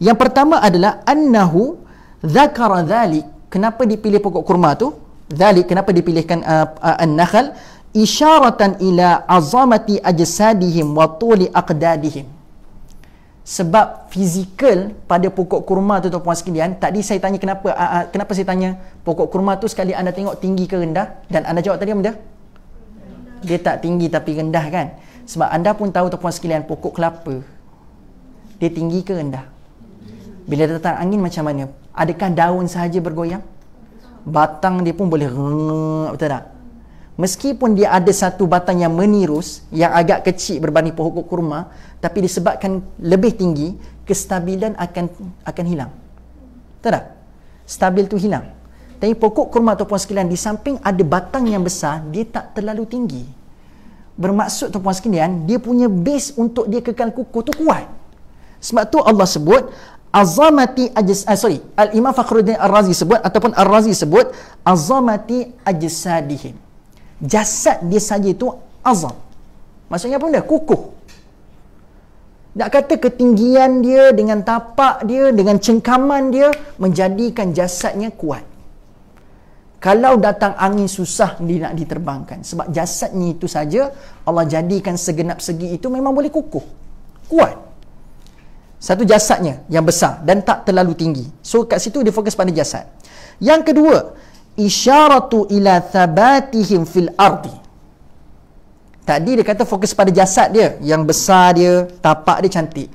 S1: Yang pertama adalah annahu dzakara dzalik. Kenapa dipilih pokok kurma tu? Dzalik, kenapa dipilihkan an-nakhl? Isyaratan ila azamati ajsadihim wa tuli aqdadihim. Sebab fizikal pada pokok kurma tu tuan-puan sekalian, tadi saya tanya kenapa saya tanya pokok kurma tu sekali anda tengok tinggi ke rendah, dan anda jawab tadi benda? Dia tak tinggi tapi rendah kan? Sebab anda pun tahu tuan-puan sekalian, pokok kelapa dia tinggi ke rendah? Bila datang angin macam mana? Adakah daun sahaja bergoyang? Batang dia pun boleh betul tak? Meskipun dia ada satu batang yang menirus, yang agak kecil berbanding pokok kurma, tapi disebabkan lebih tinggi, kestabilan akan hilang. Betul tak? Stabil tu hilang. Tapi pokok kurma tuan-puan sekalian, di samping ada batang yang besar, dia tak terlalu tinggi. Bermaksud tuan-puan sekalian, dia punya base untuk dia kekal kukuh tu kuat. Sebab tu Allah sebut azamati Al-Imam Fakhruddin Ar-Razi sebut, ataupun Ar-Razi sebut azamati ajsadihim. Jasad dia saja itu azam. Maksudnya apa benda? Kukuh. Nak kata ketinggian dia dengan tapak dia, dengan cengkaman dia menjadikan jasadnya kuat. Kalau datang angin susah dia nak diterbangkan, sebab jasadnya itu saja Allah jadikan segenap segi itu memang boleh kukuh, kuat. Satu jasadnya yang besar dan tak terlalu tinggi. So kat situ dia fokus pada jasad. Yang kedua, isyaratu ila thabatihim fil ardi. Tadi dia kata fokus pada jasad dia, yang besar dia, tapak dia cantik.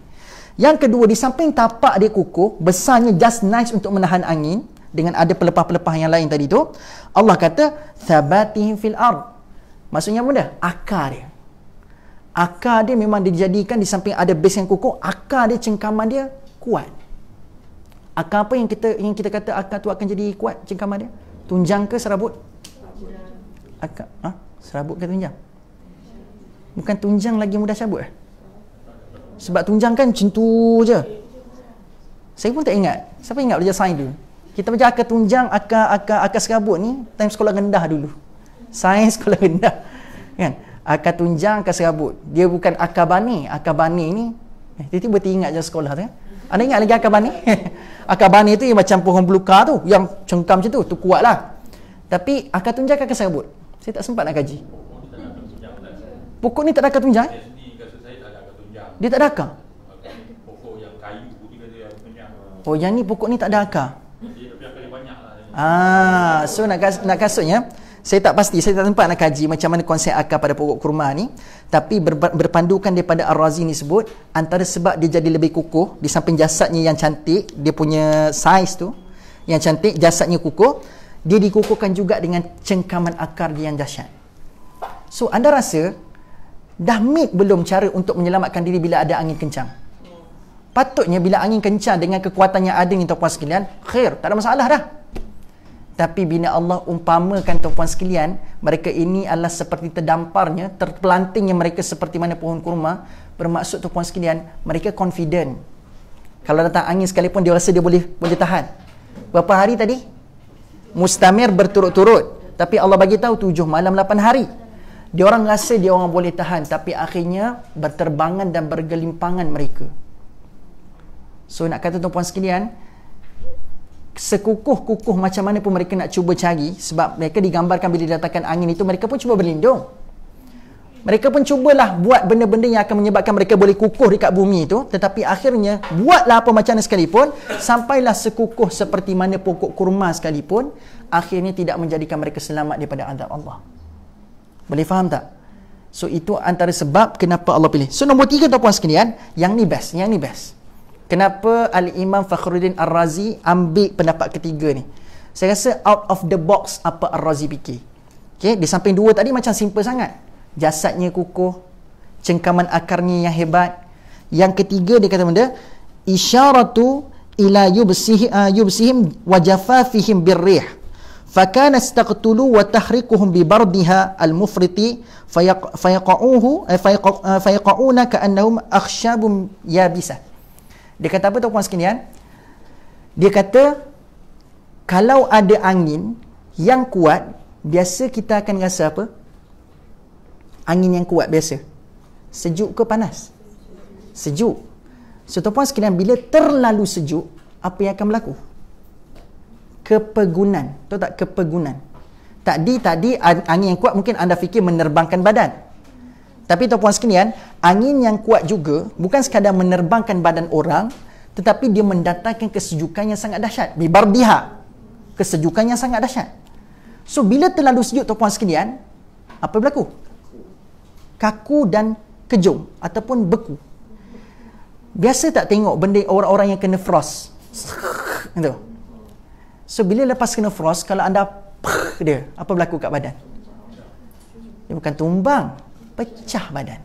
S1: Yang kedua, di samping tapak dia kukuh, besarnya just nice untuk menahan angin, dengan ada pelepah-pelepah yang lain tadi tu, Allah kata thabatihim fil ard. Maksudnya apa dah? Akar dia. Akar dia memang dijadikan, di samping ada base yang kukuh, akar dia, cengkaman dia kuat. Akar apa yang kita kata akar tu akan jadi kuat cengkaman dia? Tunjang ke serabut? Akar, serabut ke tunjang? Bukan tunjang lagi mudah cabut Sebab tunjang kan macam tu je. Saya pun tak ingat. Siapa ingat belajar sains dulu? Kita belajar akar tunjang, akar serabut ni time sekolah rendah dulu. Sains sekolah rendah. Kan? Akar tunjang, akar serabut. Dia bukan akar bani. Akar bani ni tiba-tiba teringat je sekolah tu. Anda ingat lagi akar bani? Akar bani tu yang macam pohon belukar tu, yang cengkam macam tu kuat lah. Tapi akar tunjang, akar serabut, saya tak sempat nak kaji. Pokok ni tak ada akar tunjang? Dia tak ada akar?
S2: Pokok yang kayu dia ada tunjang.
S1: Oh, yang ni pokok ni tak ada akar? So nak kasutnya, saya tak pasti, saya tak sempat nak kaji macam mana konsep akar pada pokok kurma ni. Tapi berpandukan daripada Ar-Razi ni sebut, antara sebab dia jadi lebih kukuh, di samping jasadnya yang cantik, dia punya saiz tu yang cantik, jasadnya kukuh, dia dikukuhkan juga dengan cengkaman akar dia yang dahsyat. So anda rasa dah meet belum cara untuk menyelamatkan diri bila ada angin kencang? Patutnya bila angin kencang dengan kekuatan yang ada ni tuan-puan sekalian, khair, tak ada masalah dah. Tapi bila Allah umpamakan tuan-puan sekalian, mereka ini adalah seperti terdamparnya, terpelantingnya mereka seperti mana pohon kurma. Bermaksud tuan-puan sekalian, mereka confident. Kalau datang angin sekalipun dia rasa dia boleh tahan. Berapa hari tadi? Mustamir, berturut-turut. Tapi Allah bagi tahu 7 malam 8 hari. Dia orang rasa dia orang boleh tahan, tapi akhirnya berterbangan dan bergelimpangan mereka. So nak kata tuan-puan sekalian, sekukuh-kukuh macam mana pun mereka nak cuba cari, sebab mereka digambarkan bila didatangkan angin itu, mereka pun cuba berlindung. Mereka pun cubalah buat benda-benda yang akan menyebabkan mereka boleh kukuh dekat bumi itu, tetapi akhirnya buatlah apa macam mana sekalipun, sampailah sekukuh seperti mana pokok kurma sekalipun, akhirnya tidak menjadikan mereka selamat daripada azab Allah. Boleh faham tak? So itu antara sebab kenapa Allah pilih. So nombor 3 tuan-puan sekalian, yang ni best. Kenapa Al-Imam Fakhruddin Ar-Razi ambil pendapat ketiga ni? Saya rasa out of the box apa Ar-Razi fikir. Okay, di samping 2 tadi macam simple sangat. Jasadnya kukuh, cengkaman akarnya yang hebat. Yang ketiga dia kata benda, isyaratu ila yubsihim wa jafafihim birrih. Fakana istaqtulu wa tahrikuhum bi bardiha al-mufriti fayaqa'una ka'annahum akhshabun yabisah. Dia kata apa tuan-puan sekalian? Dia kata kalau ada angin yang kuat, biasa kita akan rasa apa? Angin yang kuat biasa sejuk ke panas? Sejuk. So tuan-puan sekalian, bila terlalu sejuk, apa yang akan berlaku? Kepegunan. Tahu tak kepegunan? Tadi angin yang kuat mungkin anda fikir menerbangkan badan. Tapi tuan-puan sekalian, angin yang kuat juga bukan sekadar menerbangkan badan orang, tetapi dia mendatangkan kesejukan yang sangat dahsyat. Bibardiha. Kesejukan yang sangat dahsyat. So bila terlalu sejuk tuan-puan sekalian, apa berlaku? Kaku dan kejung ataupun beku. Biasa tak tengok benda orang-orang yang kena frost? Gitu. So bila lepas kena frost, kalau anda dia, apa berlaku kat badan? Dia bukan tumbang, pecah badan.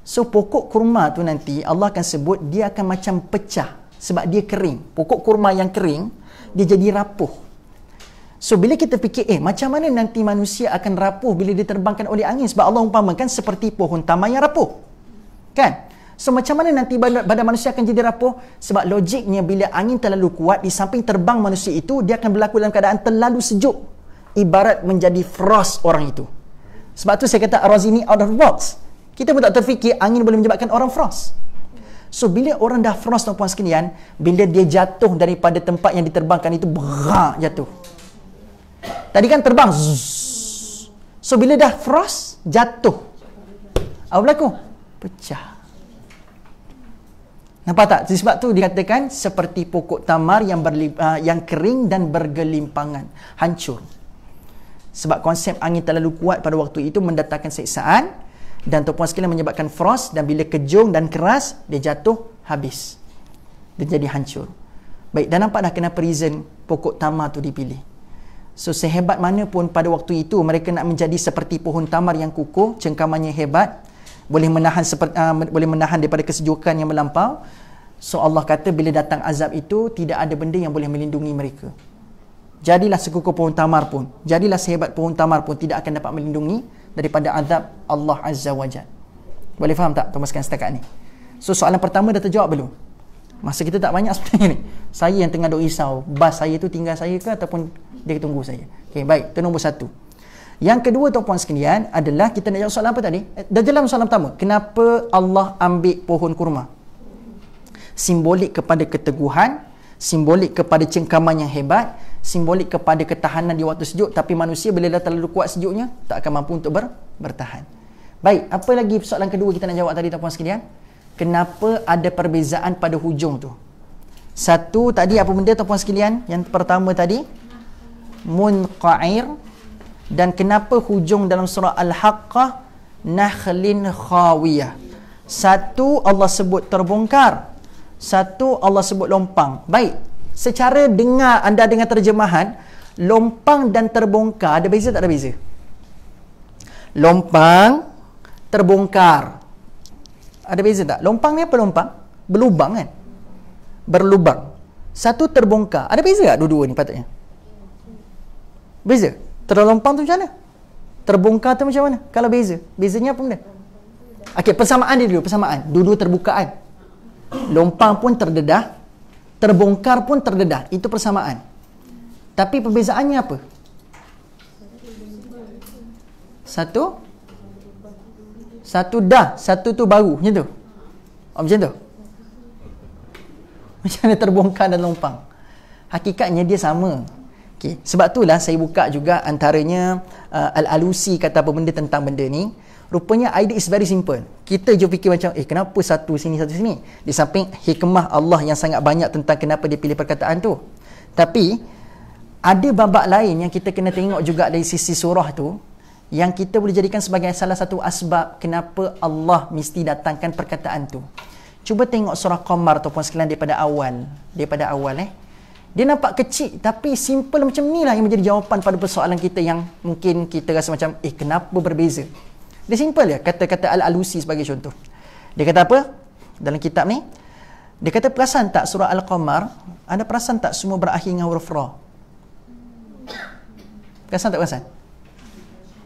S1: So pokok kurma tu nanti Allah akan sebut dia akan macam pecah sebab dia kering. Pokok kurma yang kering, dia jadi rapuh. So bila kita fikir, macam mana nanti manusia akan rapuh bila diterbangkan oleh angin? Sebab Allah umpamakan seperti pohon tamar yang rapuh. Kan? So macam mana nanti badan manusia akan jadi rapuh? Sebab logiknya bila angin terlalu kuat, di samping terbang manusia itu, dia akan berlaku dalam keadaan terlalu sejuk. Ibarat menjadi frost orang itu. Sebab tu saya kata Ar-Razi ni out of the box. Kita pun tak terfikir angin boleh menyebabkan orang frost. So bila orang dah frost tuan-puan sekalian, bila dia jatuh daripada tempat yang diterbangkan itu, berak jatuh. Tadi kan terbang. Zzz. So bila dah frost, jatuh. Apa berlaku? Pecah. Nampak tak? Sebab tu dikatakan seperti pokok tamar yang kering dan bergelimpangan. Hancur. Sebab konsep angin terlalu kuat pada waktu itu mendatangkan siksaan. Dan tuan-puan sekalian menyebabkan frost. Dan bila kejung dan keras, dia jatuh, habis. Dia jadi hancur. Baik, dan nampak dah kenapa reason pokok tamar tu dipilih. So sehebat mana pun pada waktu itu mereka nak menjadi seperti pohon tamar yang kukuh, cengkamannya hebat, boleh menahan daripada kesejukan yang melampau. So Allah kata bila datang azab itu, tidak ada benda yang boleh melindungi mereka. Jadilah sekukuh pohon tamar pun, jadilah sehebat pohon tamar pun, tidak akan dapat melindungi daripada azab Allah Azza wa Jalla. Boleh faham tak tuan-tuan sekalian setakat ni? So soalan pertama dah terjawab belum? Masa kita tak banyak sebenarnya ni. Saya yang tengah duk risau, bas saya tu tinggal saya ke ataupun dia tunggu saya. Okey, baik, itu nombor 1. Yang kedua tuan-puan sekalian adalah kita nak jawab soalan apa tadi? Dah dalam soalan pertama, kenapa Allah ambil pohon kurma? Simbolik kepada keteguhan, simbolik kepada cengkaman yang hebat, simbolik kepada ketahanan di waktu sejuk. Tapi manusia bila dah terlalu kuat sejuknya, tak akan mampu untuk bertahan. Baik, apa lagi soalan kedua kita nak jawab tadi tuan-puan sekalian? Kenapa ada perbezaan pada hujung tu? Satu tadi apa benda tuan-puan sekalian? Yang pertama tadi munqa'ir. Dan kenapa hujung dalam surah Al-Haqqah nakhlin khawiyah? Satu Allah sebut terbongkar, satu Allah sebut lompang. Baik, secara anda dengar terjemahan, lompang dan terbongkar ada beza tak ada beza? Lompang, terbongkar, ada beza tak? Lompang ni apa lompang? Berlubang kan? Berlubang. Satu terbongkar. Ada beza tak dua-dua ni patutnya? Beza? Terlompang tu macam mana? Terbongkar tu macam mana? Kalau beza? Bezanya apa benda? Okey, persamaan dia dulu. Persamaan. Dua-dua terbukaan. Lompang pun terdedah. Terbongkar pun terdedah. Itu persamaan. Tapi perbezaannya apa? Satu dah, satu tu baru, macam tu. Macam tu. Macam mana terbongkar dan lompang. Hakikatnya dia sama. Okay. Sebab itulah saya buka juga antaranya Al-Alusi kata apa benda tentang benda ni. Rupanya idea is very simple. Kita je fikir macam, kenapa satu sini, satu sini? Di samping hikmah Allah yang sangat banyak tentang kenapa dia pilih perkataan tu. Tapi, ada babak lain yang kita kena tengok juga dari sisi surah tu, yang kita boleh jadikan sebagai salah satu asbab kenapa Allah mesti datangkan perkataan tu. Cuba tengok surah Qamar tu puan sekalian daripada awal. Dia nampak kecil tapi simple macam ni lah yang menjadi jawapan pada persoalan kita yang mungkin kita rasa macam, kenapa berbeza? Dia simple ya, kata-kata Al-Alusi sebagai contoh. Dia kata apa? Dalam kitab ni, dia kata, perasan tak surah Al-Qamar, ada perasan tak semua berakhir dengan huruf Ra? Perasan tak perasan?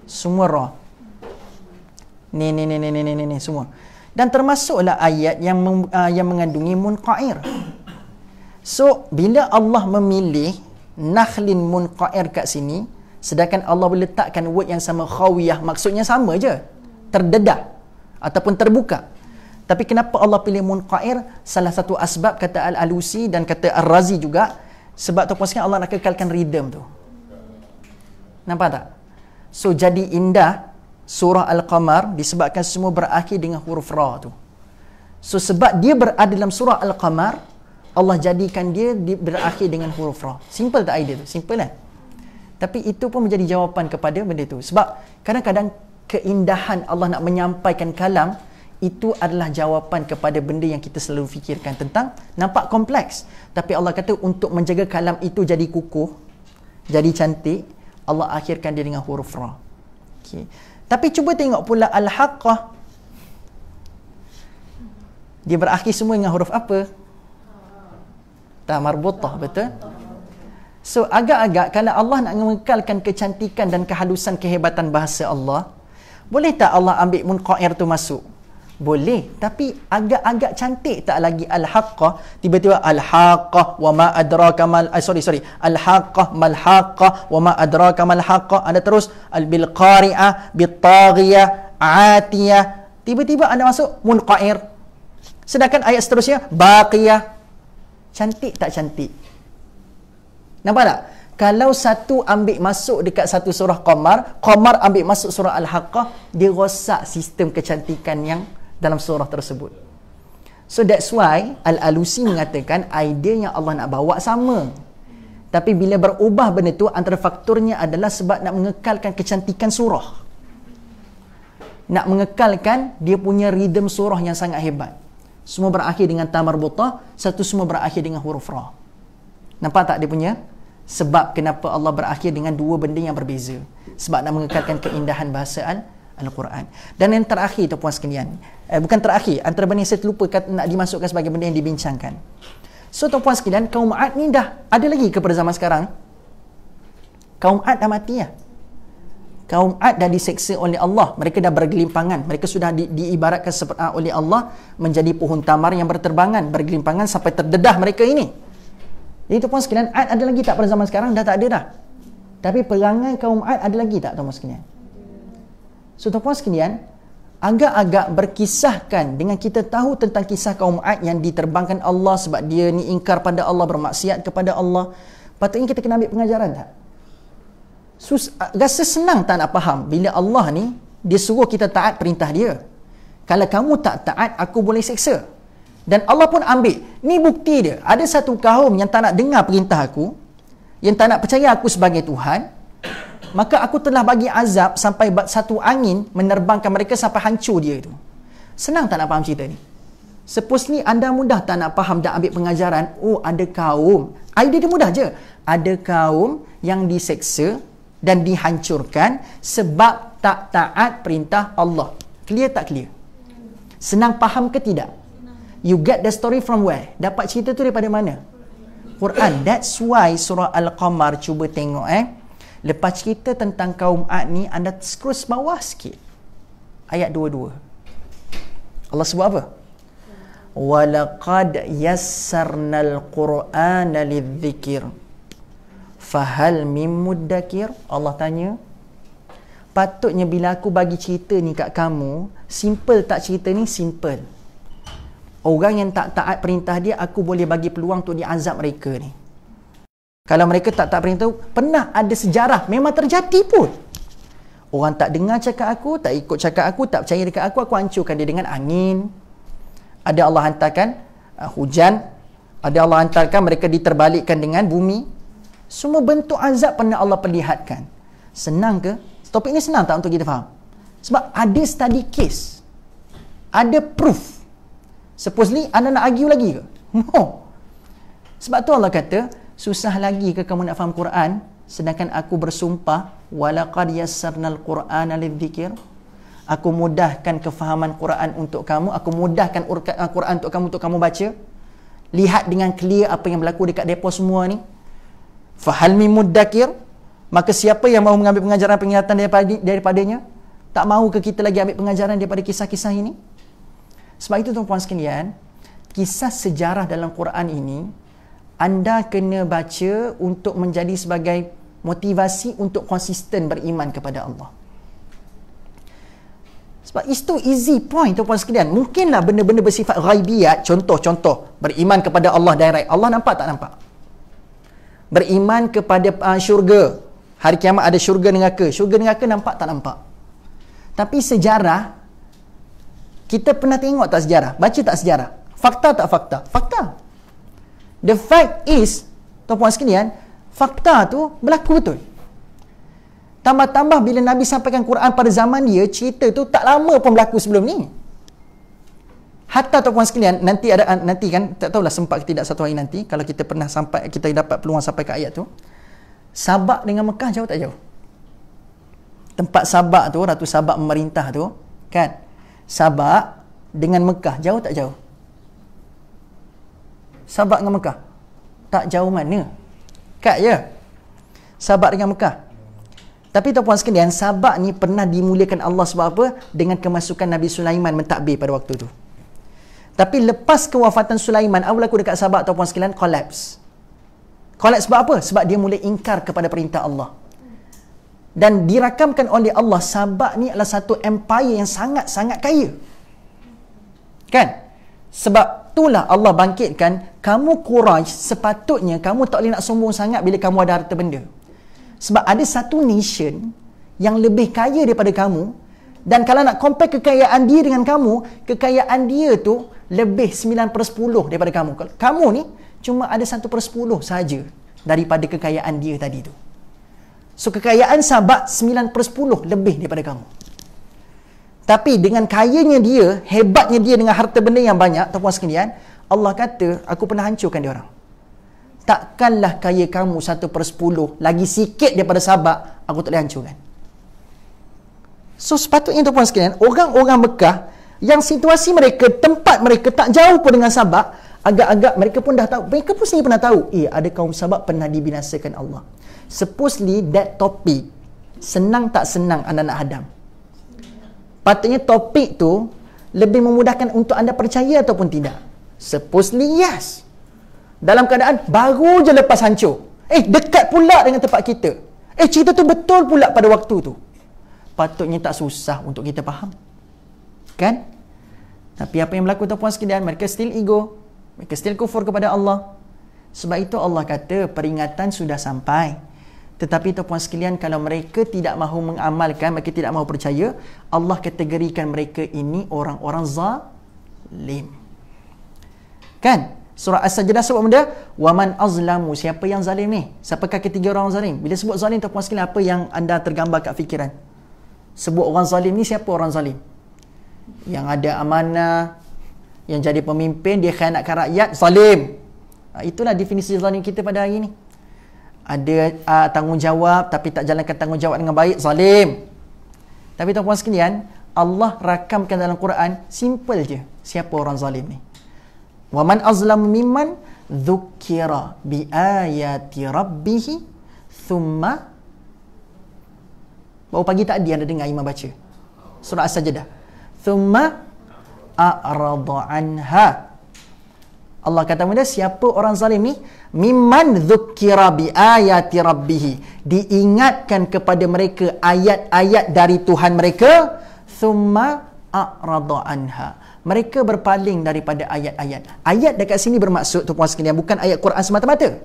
S1: Semua Ra. Ni semua. Dan termasuklah ayat yang mengandungi munqair. So, bila Allah memilih nakhlin munqair kat sini, sedangkan Allah boleh letakkan word yang sama khawiyah, maksudnya sama je, terdedah ataupun terbuka. Tapi kenapa Allah pilih munqair? Salah satu asbab kata Al-Alusi dan kata Ar-Razi juga, sebab tu puaskan Allah nak kekalkan rhythm tu. Nampak tak? So jadi indah surah Al-Qamar disebabkan semua berakhir dengan huruf Ra tu. So sebab dia berada dalam surah Al-Qamar, Allah jadikan dia berakhir dengan huruf Ra. Simple tak idea tu? Simple kan? Tapi itu pun menjadi jawapan kepada benda tu. Sebab kadang-kadang keindahan Allah nak menyampaikan kalam, itu adalah jawapan kepada benda yang kita selalu fikirkan tentang, nampak kompleks. Tapi Allah kata untuk menjaga kalam itu jadi kukuh, jadi cantik, Allah akhirkan dia dengan huruf Ra. Okay. Tapi cuba tengok pula Al-Haqqah. Dia berakhir semua dengan huruf apa? Ta marbutah, betul? So agak-agak kalau Allah nak mengekalkan kecantikan dan kehalusan kehebatan bahasa Allah, boleh tak Allah ambil munqair tu masuk? Boleh, tapi agak-agak cantik tak lagi Al-Haqqah, tiba-tiba Al-Haqqah wa ma adraka mal Al-Haqqah mal Haqqah wa ma adraka mal Haqqah, ada terus bil qari'ah bit taghiyah atiyah, tiba-tiba ada masuk munqair. Sedangkan ayat seterusnya baqiyah. Cantik tak cantik? Nampak tak? Kalau satu ambil masuk dekat satu surah Qamar ambil masuk surah Al-Haqqah, dia rosak sistem kecantikan yang dalam surah tersebut. So that's why Al-Alusi mengatakan idea yang Allah nak bawa sama. Tapi bila berubah benda tu, antara faktornya adalah sebab nak mengekalkan kecantikan surah. Nak mengekalkan dia punya rhythm surah yang sangat hebat. Semua berakhir dengan ta marbutah, satu semua berakhir dengan huruf Ra. Nampak tak dia punya sebab kenapa Allah berakhir dengan dua benda yang berbeza? Sebab nak mengekalkan keindahan bahasa Al-Quran. Dan yang terakhir tu puan sekalian, bukan terakhir, antara benda yang saya terlupa nak dimasukkan sebagai benda yang dibincangkan. So tuan-puan sekalian, kaum Ad ni dah ada lagi kepada zaman sekarang? Kaum Ad dah mati ya? Kaum Ad dah diseksa oleh Allah. Mereka dah bergelimpangan. Mereka sudah diibaratkan oleh Allah menjadi pohon tamar yang berterbangan, bergelimpangan sampai terdedah mereka ini. Jadi tuan-puan sekalian, Ad ada lagi tak pada zaman sekarang? Dah tak ada dah. Tapi perangai kaum Ad ada lagi tak tuan-puan sekalian? So tuan-puan sekalian, agak-agak berkisahkan dengan kita tahu tentang kisah kaum Ad yang diterbangkan Allah sebab dia ni ingkar pada Allah, bermaksiat kepada Allah. Patutnya kita kena ambil pengajaran tak? Rasa senang tak nak faham bila Allah ni dia suruh kita taat perintah dia. Kalau kamu tak taat, aku boleh seksa. Dan Allah pun ambil. Ni bukti dia. Ada satu kaum yang tak nak dengar perintah aku, yang tak nak percaya aku sebagai Tuhan, maka aku telah bagi azab sampai satu angin menerbangkan mereka sampai hancur dia itu. Senang tak nak faham cerita ni? Suppose ni anda mudah tak nak faham dan ambil pengajaran, ada kaum. Idea dia mudah je. Ada kaum yang diseksa dan dihancurkan sebab tak taat perintah Allah. Clear tak clear? Senang faham ke tidak? You get the story from where? Dapat cerita tu daripada mana? Quran. That's why surah Al-Qamar, cuba tengok lepas cerita tentang kaum Ad ni, anda scroll bawah sikit. Ayat 22. Allah sebut apa? وَلَقَدْ يَسَّرْنَا الْقُرْآنَ لِلذِّكِرِ فَهَلْ مِن مُدَّكِرِ. Allah tanya, patutnya bila aku bagi cerita ni kat kamu, simple tak cerita ni? Simple. Orang yang tak taat perintah dia, aku boleh bagi peluang untuk diazab mereka ni. Kalau mereka tak taat perintah, pernah ada sejarah, memang terjadi pun. Orang tak dengar cakap aku, tak ikut cakap aku, tak percaya dekat aku hancurkan dia dengan angin. Ada Allah hantarkan hujan, ada Allah hantarkan mereka diterbalikkan dengan bumi. Semua bentuk azab pernah Allah perlihatkan. Senang ke? Topik ni senang tak untuk kita faham? Sebab ada study case, ada proof. Supposedly anda nak argue lagi ke? No. Sebab tu Allah kata, susah lagi ke kamu nak faham Quran, sedangkan aku bersumpah, walaqad yassarnal Qur'ana lidzikir. Aku mudahkan kefahaman Quran untuk kamu, aku mudahkan Quran untuk kamu baca. Lihat dengan clear apa yang berlaku dekat depa semua ni. Fahal min muddakir, maka siapa yang mahu mengambil pengajaran peringatan daripadanya? Tak mahu ke kita lagi ambil pengajaran daripada kisah-kisah ini? Sebab itu tuan-puan sekalian, kisah sejarah dalam Quran ini anda kena baca untuk menjadi sebagai motivasi untuk konsisten beriman kepada Allah. Sebab itu easy point tuan-puan sekalian. Mungkinlah benda-benda bersifat ghaibiyat, contoh-contoh beriman kepada Allah direct. Allah nampak tak nampak? Beriman kepada syurga, hari kiamat ada syurga neraka. Syurga neraka nampak tak nampak? Tapi sejarah, kita pernah tengok tak sejarah? Baca tak sejarah? Fakta tak fakta? Fakta. The fact is, tuan-puan sekalian, fakta tu berlaku betul. Tambah-tambah bila Nabi sampaikan Quran pada zaman dia, cerita tu tak lama pun berlaku sebelum ni. Hatta tuan-puan sekalian, nanti kan, tak tahulah sempat ke tidak satu hari nanti, kalau kita pernah sampai, kita dapat peluang sampai ke ayat tu. Sabak dengan Mekah jauh tak jauh? Tempat Sabak tu, Ratu Sabak memerintah tu, kan? Sabak dengan Mekah jauh tak jauh? Sabak dengan Mekah tak jauh mana? Kat je Sabak dengan Mekah. Tapi tuan-puan sekalian, Sabak ni pernah dimuliakan Allah sebab apa? Dengan kemasukan Nabi Sulaiman mentadbir pada waktu tu. Tapi lepas kewafatan Sulaiman, apa berlaku dekat Sabak tuan-puan sekalian? Collapse. Collapse sebab apa? Sebab dia mula ingkar kepada perintah Allah. Dan dirakamkan oleh Allah, Sabak ni adalah satu empire yang sangat-sangat kaya. Kan? Sebab itulah Allah bangkitkan, kamu Quraisy sepatutnya kamu tak boleh nak sombong sangat bila kamu ada harta benda. Sebab ada satu nation yang lebih kaya daripada kamu, dan kalau nak compare kekayaan dia dengan kamu, kekayaan dia tu lebih 9/10 daripada kamu. Kamu ni cuma ada 1/10 saja daripada kekayaan dia tadi tu. So kekayaan Sabak 9/10 lebih daripada kamu. Tapi dengan kayanya dia, hebatnya dia dengan harta benda yang banyak, tuan-puan sekalian, Allah kata, aku pernah hancurkan dia orang. Takkanlah kaya kamu 1/10 lagi sikit daripada Sabak, aku tak boleh hancurkan. So sepatutnya tuan-puan sekalian, orang-orang Mekah yang situasi mereka, tempat mereka tak jauh pun dengan Sabak, agak-agak mereka pun dah tahu, mereka pun sendiri pernah tahu, ada kaum Sabak pernah dibinasakan Allah. Supposedly that topic, senang tak senang anda nak hadam. Patutnya topik tu lebih memudahkan untuk anda percaya ataupun tidak. Supposedly yes. Dalam keadaan baru je lepas hancur, dekat pula dengan tempat kita, cerita tu betul pula pada waktu tu. Patutnya tak susah untuk kita faham, kan? Tapi apa yang berlaku tuan-puan sekalian, mereka still ego, mereka still kufur kepada Allah. Sebab itu Allah kata peringatan sudah sampai. Tetapi tuan-puan sekalian, kalau mereka tidak mahu mengamalkan, mereka tidak mahu percaya, Allah kategorikan mereka ini orang-orang zalim. Kan? Surah As-Sajdah sebut benda, waman azlamu, siapa yang zalim ni? Siapakah ketiga orang zalim? Bila sebut zalim tuan-puan sekalian, apa yang anda tergambar kat fikiran? Sebut orang zalim ni, siapa orang zalim? Yang ada amanah, yang jadi pemimpin, dia khianatkan rakyat, zalim. Itulah definisi zalim kita pada hari ni. Ada tanggungjawab tapi tak jalankan tanggungjawab dengan baik, zalim. Tapi tuan-puan sekalian, Allah rakamkan dalam Quran, simple je siapa orang zalim ni. Wa man azlamu mimman dzukira bi ayati rabbih thumma, baru pagi tadi anda dengar imam baca surah As-Sajdah, thumma a'rada anha. Allah kata kemudian, siapa orang zalim ni? Mimman dzukkira bi ayati rabbih. Diingatkan kepada mereka ayat-ayat dari Tuhan mereka, thumma a'rada anha. Mereka berpaling daripada ayat-ayat. Ayat dekat sini bermaksud, tuan-puan sekalian, bukan ayat Quran semata-mata.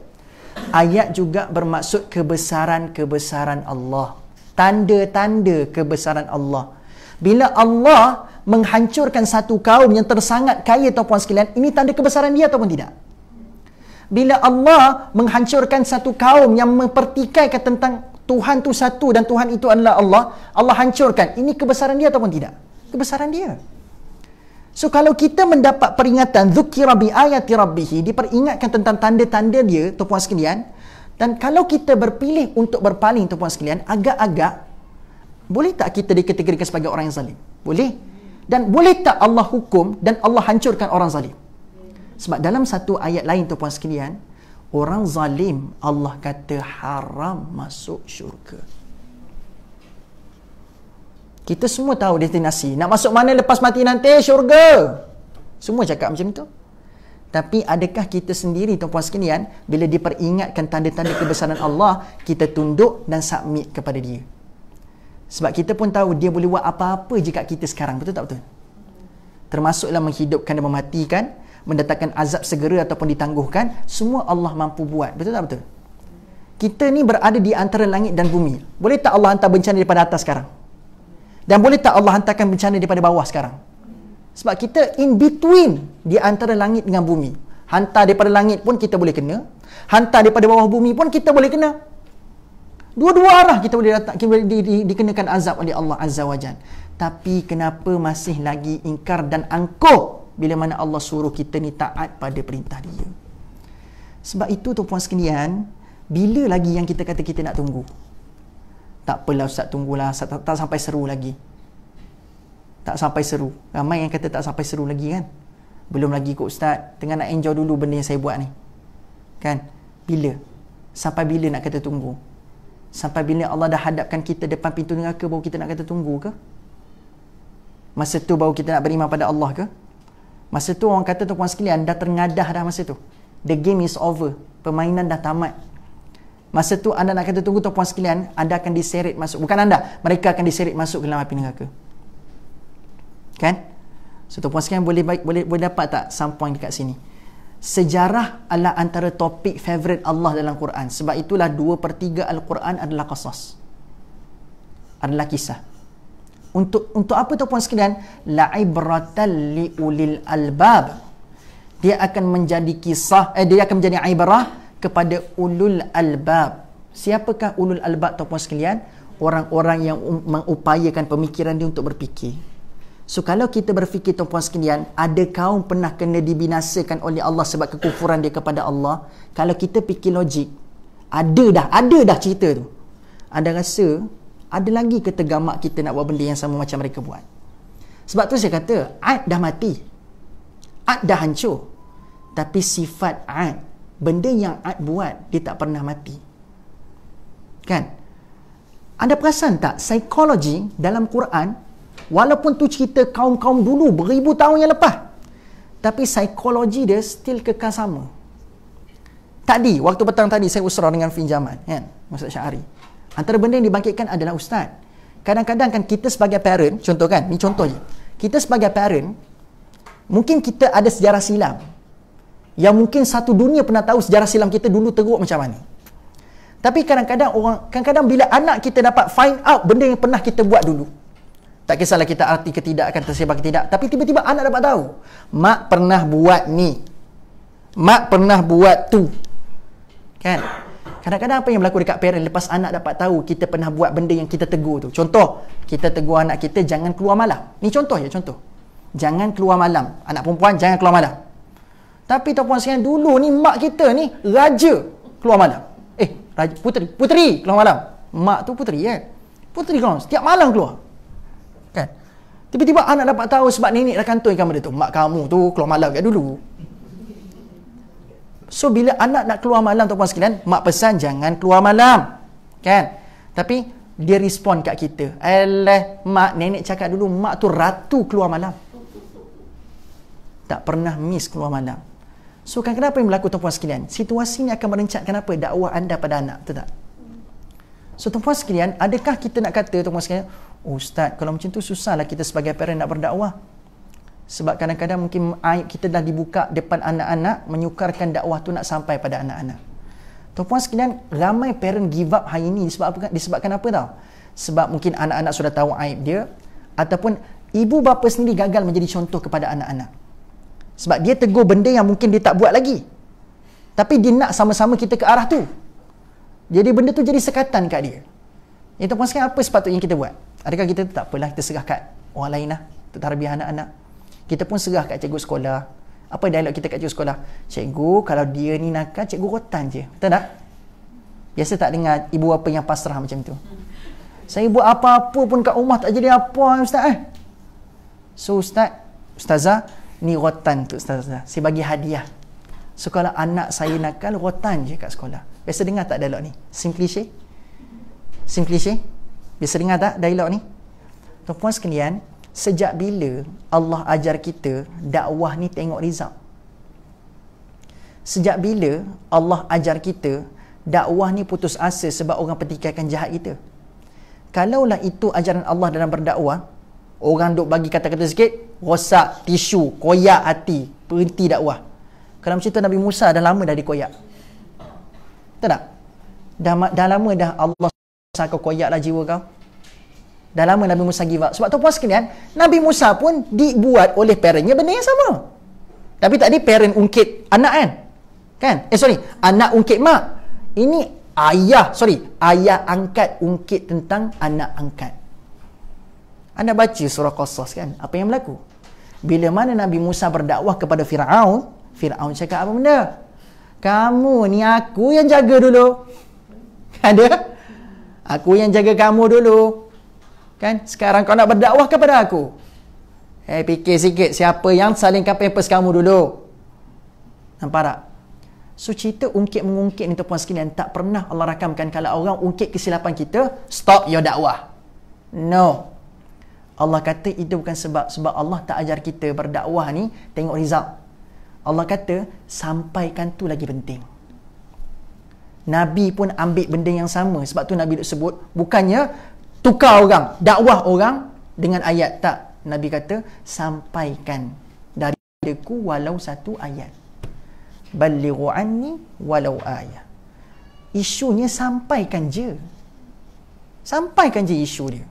S1: Ayat juga bermaksud kebesaran-kebesaran Allah. Tanda-tanda kebesaran Allah. Bila Allah menghancurkan satu kaum yang tersangat kaya, tuan-puan sekalian, ini tanda kebesaran dia ataupun tidak? Bila Allah menghancurkan satu kaum yang mempertikaikan tentang Tuhan tu satu dan Tuhan itu adalah Allah, Allah hancurkan, ini kebesaran dia ataupun tidak? Kebesaran dia. So kalau kita mendapat peringatan dzukira bi ayati rabbih, diperingatkan tentang tanda-tanda dia, tuan-puan sekalian, dan kalau kita berpilih untuk berpaling, tuan-puan sekalian, agak-agak boleh tak kita dikategorikan sebagai orang yang zalim? Boleh. Dan boleh tak Allah hukum dan Allah hancurkan orang zalim? Sebab dalam satu ayat lain, tuan-puan sekalian, orang zalim Allah kata haram masuk syurga. Kita semua tahu destinasi. Nak masuk mana lepas mati nanti? Syurga. Semua cakap macam tu. Tapi adakah kita sendiri, tuan-puan sekalian, bila diperingatkan tanda-tanda kebesaran Allah, kita tunduk dan submit kepada dia? Sebab kita pun tahu dia boleh buat apa-apa jika kita sekarang. Betul tak betul? Termasuklah menghidupkan dan mematikan, mendatangkan azab segera ataupun ditangguhkan. Semua Allah mampu buat. Betul tak betul? Kita ni berada di antara langit dan bumi. Boleh tak Allah hantar bencana daripada atas sekarang? Dan boleh tak Allah hantarkan bencana daripada bawah sekarang? Sebab kita in between di antara langit dengan bumi. Hantar daripada langit pun kita boleh kena. Hantar daripada bawah bumi pun kita boleh kena. Dua-dua arah kita boleh datang, kita boleh dikenakan azab oleh Allah Azza wa Jalla. Tapi kenapa masih lagi ingkar dan angkuh bila mana Allah suruh kita ni taat pada perintah dia? Sebab itu, tuan-puan sekalian, bila lagi yang kita kata kita nak tunggu? Tak apalah Ustaz, tunggulah, tak sampai seru lagi. Tak sampai seru. Ramai yang kata tak sampai seru lagi kan? Belum lagi kot Ustaz, tengah nak enjoy dulu benda yang saya buat ni. Kan? Bila? Sampai bila nak kata tunggu? Sampai bila Allah dah hadapkan kita depan pintu neraka baru kita nak kata tunggu ke? Masa tu baru kita nak beriman pada Allah ke? Masa tu orang kata, tuan-puan sekalian, dah terngadah dah masa tu. The game is over. Permainan dah tamat. Masa tu anda nak kata tunggu, tuan-puan sekalian, anda akan diseret masuk. Bukan anda, mereka akan diseret masuk ke dalam api neraka. Kan? So tuan-puan sekalian boleh dapat tak some point dekat sini? Sejarah adalah antara topik favourite Allah dalam Quran. Sebab itulah 2/3 Al-Quran adalah qasas. Adalah kisah. Untuk apa tuan-puan sekalian? La'ibratan liulil albab. Dia akan menjadi kisah, dia akan menjadi ibrah kepada ulul albab. Siapakah ulul albab, tuan-puan sekalian? Orang-orang yang mengupayakan pemikiran dia untuk berfikir. So kalau kita berfikir, tuan-puan sekalian, ada kaum pernah kena dibinasakan oleh Allah sebab kekufuran dia kepada Allah. Kalau kita fikir logik, ada dah cerita tu. Anda rasa ada lagi ke tergamak kita nak buat benda yang sama macam mereka buat? Sebab tu saya kata, Ad dah mati, Ad dah hancur. Tapi sifat Ad, benda yang Ad buat, dia tak pernah mati. Kan? Anda perasan tak, psikologi dalam Quran, walaupun tu cerita kaum-kaum dulu beribu tahun yang lepas, tapi psikologi dia still kekal sama. Tadi, waktu petang tadi saya usrah dengan Fin Jamal, kan? Ustaz Syahari. Antara benda yang dibangkitkan adalah Ustaz, kadang-kadang kan kita sebagai parent, contoh kan, ni contoh je. Kita sebagai parent, mungkin kita ada sejarah silam yang mungkin satu dunia pernah tahu sejarah silam kita dulu teruk macam mana. Tapi kadang-kadang bila anak kita dapat find out benda yang pernah kita buat dulu, tak kisahlah kita arti ke tidak, akan tersebar ke tidak, tapi tiba-tiba anak dapat tahu, mak pernah buat ni, mak pernah buat tu. Kan? Kadang-kadang apa yang berlaku dekat parent lepas anak dapat tahu kita pernah buat benda yang kita tegur tu. Contoh, kita tegur anak kita jangan keluar malam. Ni contoh je, contoh. Jangan keluar malam. Anak perempuan jangan keluar malam. Tapi tuan-puan sekalian, dulu ni mak kita ni raja keluar malam. Puteri keluar malam. Mak tu puteri kan? Puteri keluar setiap malam keluar. Kan? Tiba-tiba anak dapat tahu sebab nenek dah kantorkan benda tu. Mak kamu tu keluar malam kat dulu. So bila anak nak keluar malam, tuan-puan sekalian, mak pesan jangan keluar malam. Kan? Tapi dia respon kat kita. Alah, mak, nenek cakap dulu mak tu ratu keluar malam. Tak pernah miss keluar malam. So kenapa yang berlaku tuan-puan sekalian? Situasi ini akan merencatkan apa? Dakwah anda pada anak, betul tak? So tuan-puan sekalian, adakah kita nak kata tuan-puan sekalian, oh Ustaz, kalau macam tu susahlah kita sebagai parent nak berdakwah. Sebab kadang-kadang mungkin aib kita dah dibuka depan anak-anak, menyukarkan dakwah tu nak sampai pada anak-anak. Tuan-puan sekalian, ramai parent give up hari ini disebabkan apa tau? Sebab mungkin anak-anak sudah tahu aib dia, ataupun ibu bapa sendiri gagal menjadi contoh kepada anak-anak. Sebab dia tegur benda yang mungkin dia tak buat lagi, tapi dia nak sama-sama kita ke arah tu. Jadi benda tu jadi sekatan kat dia. Itu pun sekarang apa sepatutnya kita buat? Adakah kita tak apalah, kita serah kat orang lain lah untuk tarbiyah anak-anak? Kita pun serah kat cikgu sekolah. Apa dialog kita kat cikgu sekolah? Cikgu, kalau dia ni nakal, cikgu rotan je. Betul tak? Biasa tak dengar ibu apa yang pasrah macam tu? Saya buat apa-apa pun kat rumah tak jadi apa, Ustaz. So Ustazah, ni rotan tu Ustazah. Saya bagi hadiah. So kalau anak saya nakal, rotan je kat sekolah. Biasa dengar tak dialog ni? Simply Syekh? Biasa dengar tak dialog ni? Tuan-puan sekalian, sejak bila Allah ajar kita dakwah ni tengok result? Sejak bila Allah ajar kita dakwah ni putus asa sebab orang petikaikan jahat kita? Kalaulah itu ajaran Allah dalam berdakwah, orang duk bagi kata-kata sikit, rosak tisu, koyak hati, berhenti dakwah. Kalau macam tu Nabi Musa dah lama dah dikoyak. Betul tak? Dah lama dah Allah kau koyak lah jiwa kau. Dah lama Nabi Musa give up. Sebab tu puan sekalian, Nabi Musa pun dibuat oleh parentnya benda yang sama. Tapi tadi parent ungkit anak kan? Anak ungkit mak. Ini ayah angkat ungkit tentang anak angkat. Anda baca surah Qasas kan? Apa yang berlaku? Bila mana Nabi Musa berdakwah kepada Fir'aun, Fir'aun cakap apa benda? Kamu ni aku yang jaga dulu. Ada? Aku yang jaga kamu dulu. Kan? Sekarang kau nak berdakwah kepada aku. Fikir sikit siapa yang salingkan pampers kamu dulu. Nampak tak? So cerita ungkit-mengungkit ni tuan-puan sekalian, tak pernah Allah rakamkan kalau orang ungkit kesilapan kita, stop your dakwah. No. Allah kata itu bukan sebab Allah tak ajar kita berdakwah ni tengok result. Allah kata sampaikan tu lagi penting. Nabi pun ambil benda yang sama. Sebab tu Nabi sebut bukannya tukar orang, dakwah orang dengan ayat. Tak. Nabi kata sampaikan dariku walau satu ayat. Balighu anni walau ayat. Isunya sampaikan je. Sampaikan je isu dia.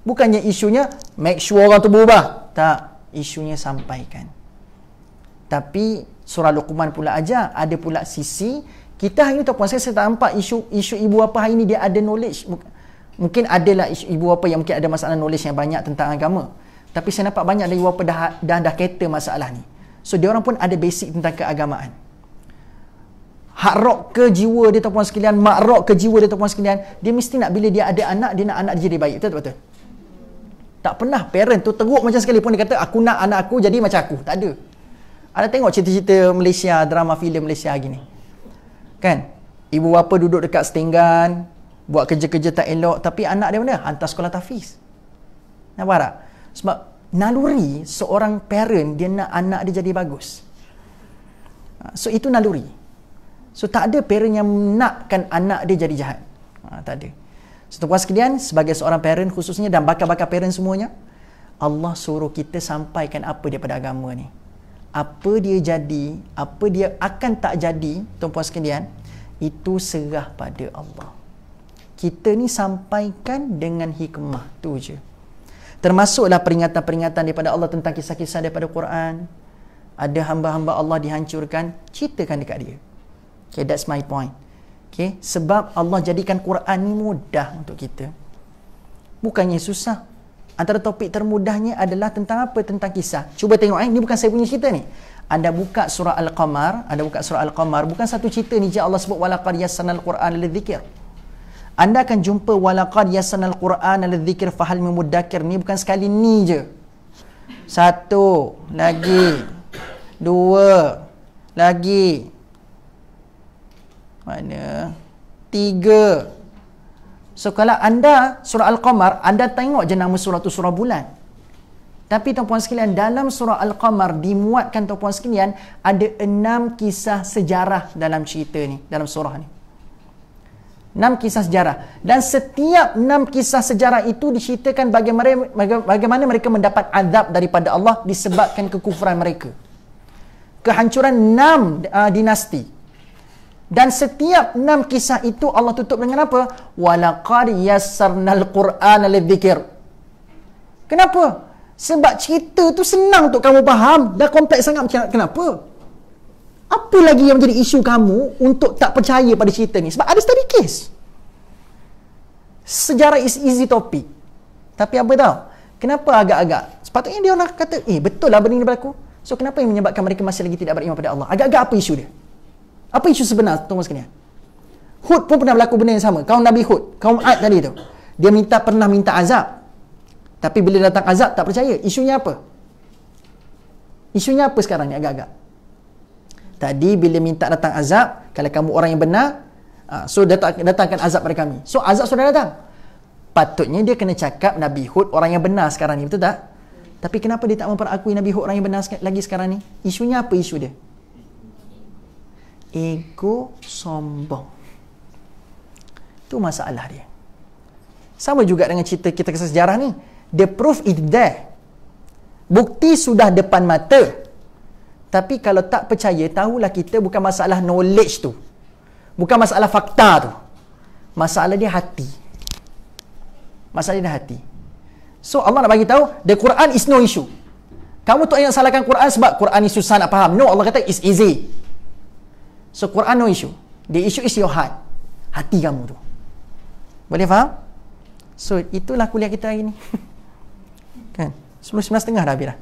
S1: Bukannya isunya make sure orang tu berubah. Tak. Isunya sampaikan. Tapi surah Luqman pula ajar, ada pula sisi kita hari ni tuan-puan, saya tak nampak isu ibu bapa hari ni dia ada knowledge. Mungkin adalah ibu bapa yang mungkin ada masalah knowledge yang banyak tentang agama. Tapi saya nampak banyak dari ibu bapa dah kata masalah ni. So dia orang pun ada basic tentang keagamaan. Hak rock ke jiwa dia tuan-puan sekalian, mak rock ke jiwa dia tuan-puan sekalian, dia mesti nak bila dia ada anak, dia nak anak dia jadi baik. Betul? Tak pernah parent tu teruk macam sekalipun dia kata aku nak anak aku jadi macam aku. Tak ada. Ada tengok cerita-cerita Malaysia, drama filem Malaysia gini. Kan? Ibu bapa duduk dekat setinggan, buat kerja-kerja tak elok, tapi anak dia mana? Hantar sekolah tahfiz. Nampak tak? Sebab naluri seorang parent, dia nak anak dia jadi bagus. So itu naluri. So tak ada parent yang nakkan anak dia jadi jahat. Tak ada. So tuan-puan sekalian, sebagai seorang parent khususnya dan bakal-bakal parent semuanya, Allah suruh kita sampaikan apa daripada agama ni. Apa dia jadi, apa dia akan tak jadi, tuan-puan sekalian, itu serah pada Allah. Kita ni sampaikan dengan hikmah tu je. Termasuklah peringatan-peringatan daripada Allah tentang kisah-kisah daripada Quran. Ada hamba-hamba Allah dihancurkan, ceritakan dekat dia. Okay, that's my point. Okay, sebab Allah jadikan Quran ni mudah untuk kita. Bukannya susah. Antara topik termudahnya adalah tentang apa? Tentang kisah. Cuba tengok ni bukan saya punya cerita ni. Anda buka surah Al-Qamar, bukan satu cerita ni je Allah sebut walaqad yassarnal Qur'ana lidzikr. Anda akan jumpa walaqad yassarnal Qur'ana lidzikr fahal min mudakkir. Ni bukan sekali ni je. Satu lagi. Dua lagi. Mana? Tiga. So kalau anda surah Al-Qamar, anda tengok je nama surah tu surah bulan. Tapi tuan-puan sekalian, dalam surah Al-Qamar dimuatkan tuan-puan sekalian ada 6 kisah sejarah dalam cerita ni, dalam surah ni. 6 kisah sejarah. Dan setiap 6 kisah sejarah itu diceritakan bagaimana mereka mendapat azab daripada Allah disebabkan kekufuran mereka. Kehancuran 6 dinasti. Dan setiap 6 kisah itu Allah tutup dengan apa? Walaqad yassarnal Qur'ana lidzikr. Kenapa? Sebab cerita tu senang untuk kamu faham. Dah kompleks sangat macam kenapa? Apa lagi yang menjadi isu kamu untuk tak percaya pada cerita ni? Sebab ada study case. Sejarah is easy topic. Tapi apa tahu? Kenapa agak-agak? Sepatutnya dia orang kata, betul lah benda ni berlaku. So kenapa yang menyebabkan mereka masih lagi tidak beriman pada Allah? Agak-agak apa isu dia? Apa isu sebenar tuan-tuan sekalian? Hud pun pernah berlaku benda yang sama. Kaum Nabi Hud, kaum Ad tadi tu. Dia pernah minta azab. Tapi bila datang azab tak percaya. Isunya apa? Isunya apa sekarang ni agak-agak? Tadi bila minta datang azab, kalau kamu orang yang benar, so datangkan azab pada kami. So azab sudah datang. Patutnya dia kena cakap Nabi Hud orang yang benar sekarang ni, betul tak? Tapi kenapa dia tak memperakui Nabi Hud orang yang benar lagi sekarang ni? Isunya apa isu dia? Ego sombong. Itu masalah dia. Sama juga dengan cerita kita kisah sejarah ni. The proof is there. Bukti sudah depan mata. Tapi kalau tak percaya, tahulah kita bukan masalah knowledge tu. Bukan masalah fakta tu. Masalah dia hati. Masalah dia hati. So Allah nak bagi tahu, the Quran is no issue. Kamu tak payah salahkan Quran sebab Quran ni susah nak faham. No, Allah kata it's easy. So Quran no issue. The issue is your heart. Hati kamu tu. Boleh faham? So itulah kuliah kita hari ni. Kan? 11.30 dah habis dah.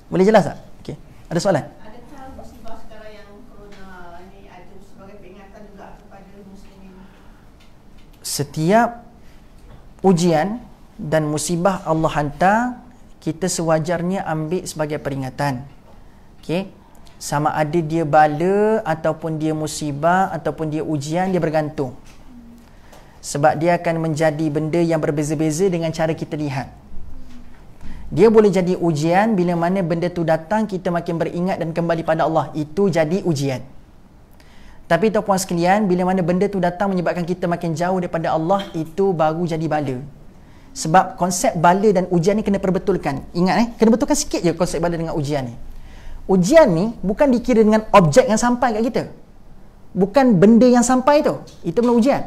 S1: Boleh jelas tak? Okey. Ada soalan?
S3: Adakah musibah sekarang yang corona ni ada sebagai peringatan juga kepada muslimin?
S1: Setiap ujian dan musibah Allah hantar, kita sewajarnya ambil sebagai peringatan. Okey. Sama ada dia bala ataupun dia musibah ataupun dia ujian, dia bergantung. Sebab dia akan menjadi benda yang berbeza-beza dengan cara kita lihat. Dia boleh jadi ujian bila mana benda tu datang, kita makin beringat dan kembali pada Allah. Itu jadi ujian. Tapi tuan-puan sekalian, bila mana benda tu datang menyebabkan kita makin jauh daripada Allah, itu baru jadi bala. Sebab konsep bala dan ujian ni kena perbetulkan. Ingat kena betulkan sikit je konsep bala dengan ujian ni. Ujian ni bukan dikira dengan objek yang sampai kat kita. Bukan benda yang sampai tu. Itu bukan ujian.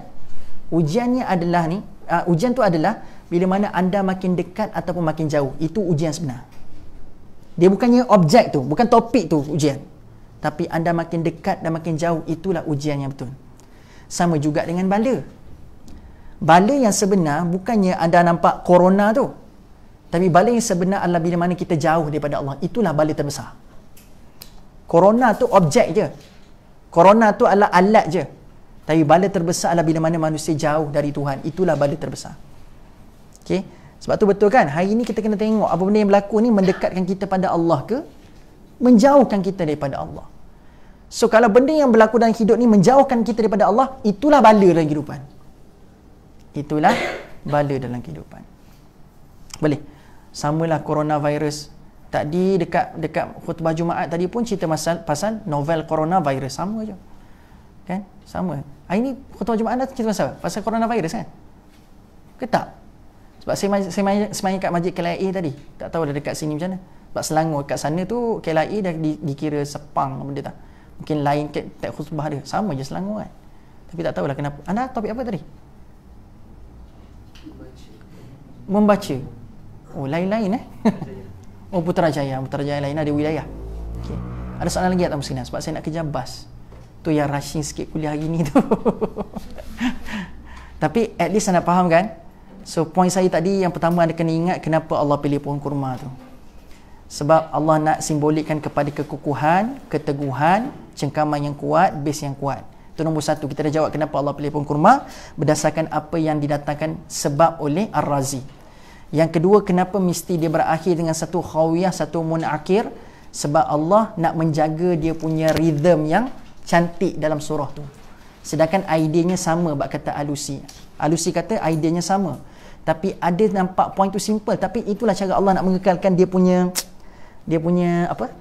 S1: Ujiannya adalah ni, ujian tu adalah bila mana anda makin dekat ataupun makin jauh. Itu ujian sebenar. Dia bukannya objek tu, bukan topik tu ujian. Tapi anda makin dekat dan makin jauh, itulah ujian yang betul. Sama juga dengan bala. Bala yang sebenar bukannya anda nampak corona tu. Tapi bala yang sebenar adalah bila mana kita jauh daripada Allah. Itulah bala terbesar. Corona tu objek je. Corona tu adalah alat je. Tapi bala terbesar adalah bila mana manusia jauh dari Tuhan. Itulah bala terbesar. Okay? Sebab tu betul kan? Hari ni kita kena tengok apa benda yang berlaku ni mendekatkan kita pada Allah ke? Menjauhkan kita daripada Allah. So kalau benda yang berlaku dalam hidup ni menjauhkan kita daripada Allah, itulah bala dalam kehidupan. Itulah bala dalam kehidupan. Boleh? Samalah coronavirus. Tadi dekat khutbah Jumaat tadi pun cerita pasal novel coronavirus. Sama je. Kan? Sama. Hari ni khutbah Jumaat dah cerita pasal coronavirus kan? Ke tak? Sebab saya main kat Masjid KLIA tadi. Tak tahu dah dekat sini macam mana. Sebab Selangor kat sana tu KLIA dah dikira Sepang benda tak. Mungkin lain tak khutbah dia. Sama je Selangor kan. Tapi tak tahulah kenapa. Anda topik apa tadi? Membaca. Oh, lain-lain Oh, Putrajaya. Putrajaya lain ada wilayah. Okay. Ada soalan lagi tak Muslimin? Sebab saya nak kejar bas. Tu yang rushing sikit kuliah hari ni tu. Tapi at least anda faham kan? So point saya tadi yang pertama anda kena ingat kenapa Allah pilih pohon kurma tu. Sebab Allah nak simbolikkan kepada kekukuhan, keteguhan, cengkaman yang kuat, base yang kuat. Itu nombor satu. Kita dah jawab kenapa Allah pilih pohon kurma berdasarkan apa yang didatangkan sebab oleh Ar-Razi. Yang kedua, kenapa mesti dia berakhir dengan satu khawiyah, satu munakir? Sebab Allah nak menjaga dia punya rhythm yang cantik dalam surah tu. Sedangkan idenya sama bab kata Alusi. Alusi kata idenya sama. Tapi ada nampak point tu simple, tapi itulah cara Allah nak mengekalkan dia punya apa?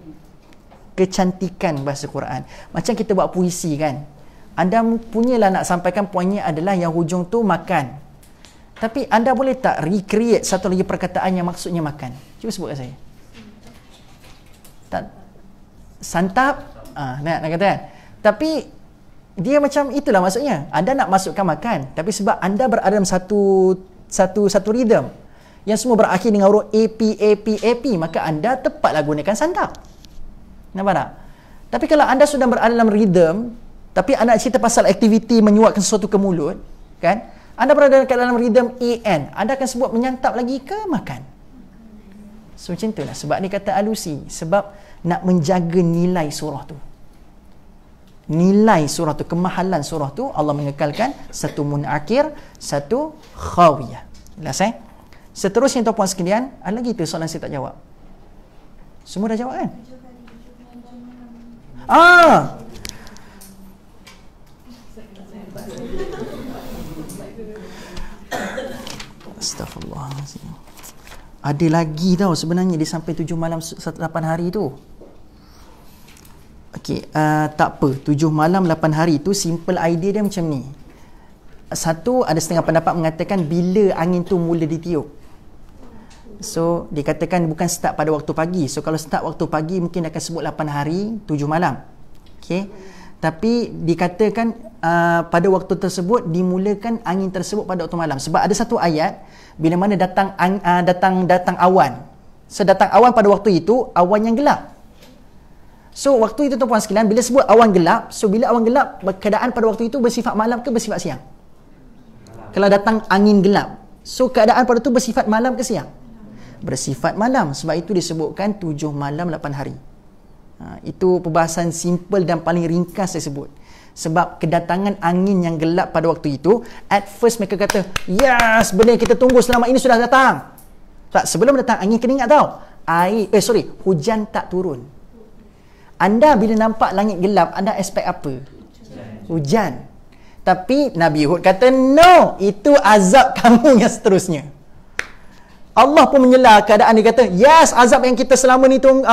S1: Kecantikan bahasa Quran. Macam kita buat puisi kan. Anda punyalah nak sampaikan poinnya adalah yang hujung tu makan. Tapi anda boleh tak recreate satu lagi perkataan yang maksudnya makan? Cuba sebut kat saya. Tak santap, nak kata kan? Tapi dia macam itulah maksudnya. Anda nak masukkan makan, tapi sebab anda berada dalam satu rhythm yang semua berakhir dengan huruf AP, maka anda tepatlah gunakan santap. Nampak tak? Tapi kalau anda sudah berada dalam rhythm, tapi anda cerita pasal aktiviti menyuapkan sesuatu ke mulut, kan? Anda berada dalam rhythm EN, anda akan sebut menyantap lagi ke makan? So macam itulah. Sebab ni kata alusi, sebab nak menjaga nilai surah tu. Nilai surah tu, kemahalan surah tu, Allah mengekalkan satu munakir, satu khawiyah. Jelas Seterusnya tuan-puan sekalian, ada lagi tu soalan saya tak jawab. Semua dah jawab kan? Astaghfirullahaladzim. Ada lagi tau sebenarnya dia sampai 7 malam 8 hari tu. Okey, tak apa. 7 malam 8 hari tu simple idea dia macam ni. Satu, ada setengah pendapat mengatakan bila angin tu mula ditiup. So, dikatakan bukan start pada waktu pagi. So, kalau start waktu pagi mungkin akan sebut 8 hari, 7 malam. Okey. Tapi dikatakan pada waktu tersebut dimulakan angin tersebut pada waktu malam. Sebab ada satu ayat bila mana datang awan. So datang awan pada waktu itu awan yang gelap. So waktu itu tuan-puan sekalian bila sebut awan gelap, so bila awan gelap keadaan pada waktu itu bersifat malam ke bersifat siang? Kalau datang angin gelap, so keadaan pada itu bersifat malam ke siang? Bersifat malam. Sebab itu disebutkan 7 malam 8 hari. Itu perbahasan simple dan paling ringkas saya sebut. Sebab kedatangan angin yang gelap pada waktu itu, at first mereka kata, yes, benda yang kita tunggu selama ini sudah datang. Tak, sebelum datang angin kena ingat tau, hujan tak turun. Anda bila nampak langit gelap, anda expect apa? Hujan. Tapi Nabi Hud kata, no, itu azab kamu yang seterusnya. Allah pun menyela keadaan, dia kata, yes, azab yang kita selama ni tunggu,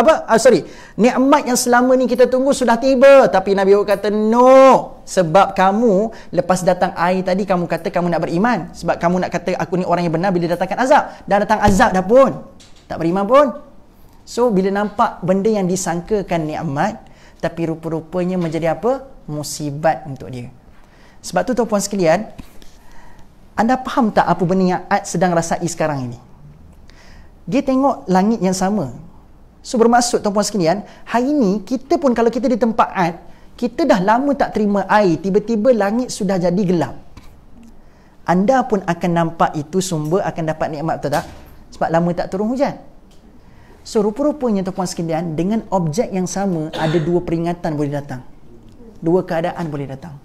S1: nikmat yang selama ni kita tunggu sudah tiba. Tapi Nabi Hud kata, no, sebab kamu lepas datang air tadi kamu kata kamu nak beriman, sebab kamu nak kata aku ni orang yang benar, bila datangkan azab, dah datang azab dah pun tak beriman pun. So bila nampak benda yang disangkakan nikmat tapi rupa-rupanya menjadi apa? Musibat untuk dia. Sebab tu tuan-puan sekalian, anda faham tak apa benda yang Ad sedang rasai sekarang ini? Dia tengok langit yang sama. So bermaksud tuan-puan sekalian, hari ini kita pun kalau kita di tempat Ad, kita dah lama tak terima air, tiba-tiba langit sudah jadi gelap. Anda pun akan nampak itu sumber akan dapat nikmat, betul tak? Sebab lama tak turun hujan. So rupa-rupanya tuan-puan sekalian, dengan objek yang sama ada dua peringatan boleh datang. Dua keadaan boleh datang.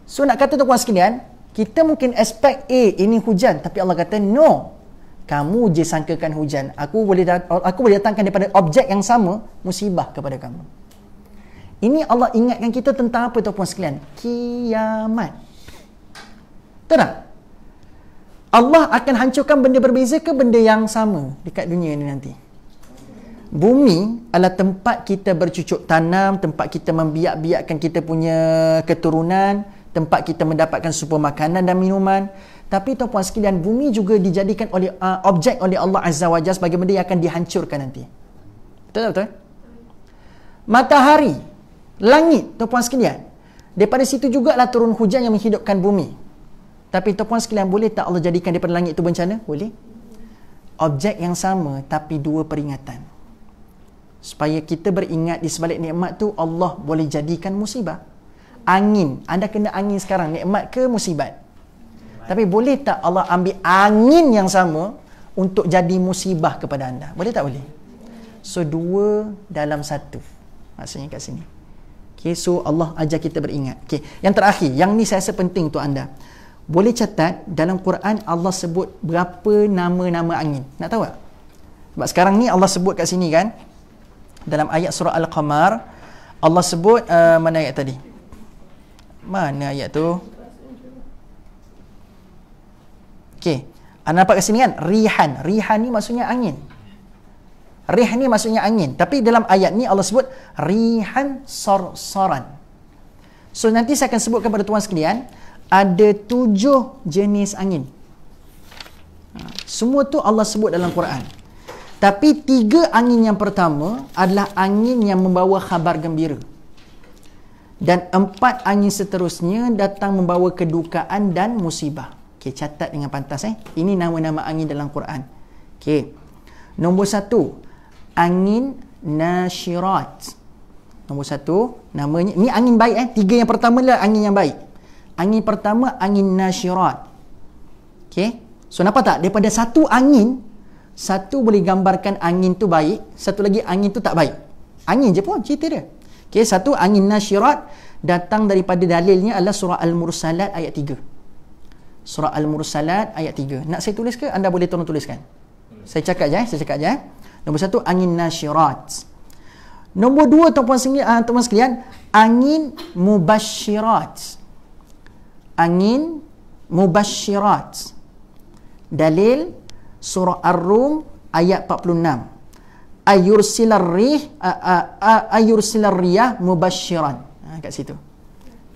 S1: So nak kata tuan-puan sekalian, kita mungkin expect ini hujan, tapi Allah kata no. Kamu je sangkakan hujan. Aku boleh datangkan daripada objek yang sama musibah kepada kamu. Ini Allah ingatkan kita tentang apa tuan-puan sekalian? Kiamat. Betul tak? Allah akan hancurkan benda berbeza ke benda yang sama dekat dunia ini nanti? Bumi adalah tempat kita bercucuk tanam, tempat kita membiak-biakkan kita punya keturunan, tempat kita mendapatkan sumber makanan dan minuman. Tapi tuan-puan sekalian, bumi juga dijadikan oleh objek oleh Allah Azza wa Jalla sebagai benda yang akan dihancurkan nanti. Betul tak betul? Matahari, langit, tuan-puan sekalian, daripada situ jugalah turun hujan yang menghidupkan bumi. Tapi tuan-puan sekalian, boleh tak Allah jadikan daripada langit itu bencana? Boleh. Objek yang sama tapi dua peringatan. Supaya kita beringat di sebalik nikmat tu Allah boleh jadikan musibah. Angin, anda kena angin sekarang, nikmat ke musibat? Tapi boleh tak Allah ambil angin yang sama untuk jadi musibah kepada anda? Boleh tak boleh? So dua dalam satu maksudnya kat sini. Okay, so Allah ajar kita beringat. Okay, yang terakhir, yang ni saya rasa penting untuk anda. Boleh catat dalam Quran Allah sebut berapa nama-nama angin. Nak tahu tak? Sebab sekarang ni Allah sebut kat sini kan, dalam ayat surah Al-Qamar Allah sebut mana ayat tadi? Mana ayat tu? Okey. Anda nampak kat sini kan? Rihan. Rihan ni maksudnya angin. Rih ni maksudnya angin. Tapi dalam ayat ni Allah sebut rihan sarsaran. So nanti saya akan sebutkan kepada tuan sekalian, ada 7 jenis angin. Semua tu Allah sebut dalam Quran. Tapi 3 angin yang pertama adalah angin yang membawa khabar gembira. Dan 4 angin seterusnya datang membawa kedukaan dan musibah. Okey, catat dengan pantas Ini nama-nama angin dalam Quran. Okey. Nombor 1, angin nasyirat. Nombor 1, namanya, ni angin baik 3 yang pertama lah angin yang baik. Angin pertama, angin nasyirat. Okey. So nampak tak? Daripada satu angin, satu boleh gambarkan angin tu baik, satu lagi angin tu tak baik. Angin je pun cerita dia. Okey, satu angin nasyirat datang daripada dalilnya adalah surah Al-Mursalat ayat 3. Surah Al-Mursalat ayat 3. Nak saya tulis ke? Anda boleh tolong tuliskan. Saya cakap je. Nombor 1, angin nasyirat. Nombor 2, tuan-tuan sekalian, angin mubasyirat. Angin mubasyirat. Dalil surah Ar-Rum ayat 46. Ayursilar riyah mubasyiran. Kat situ.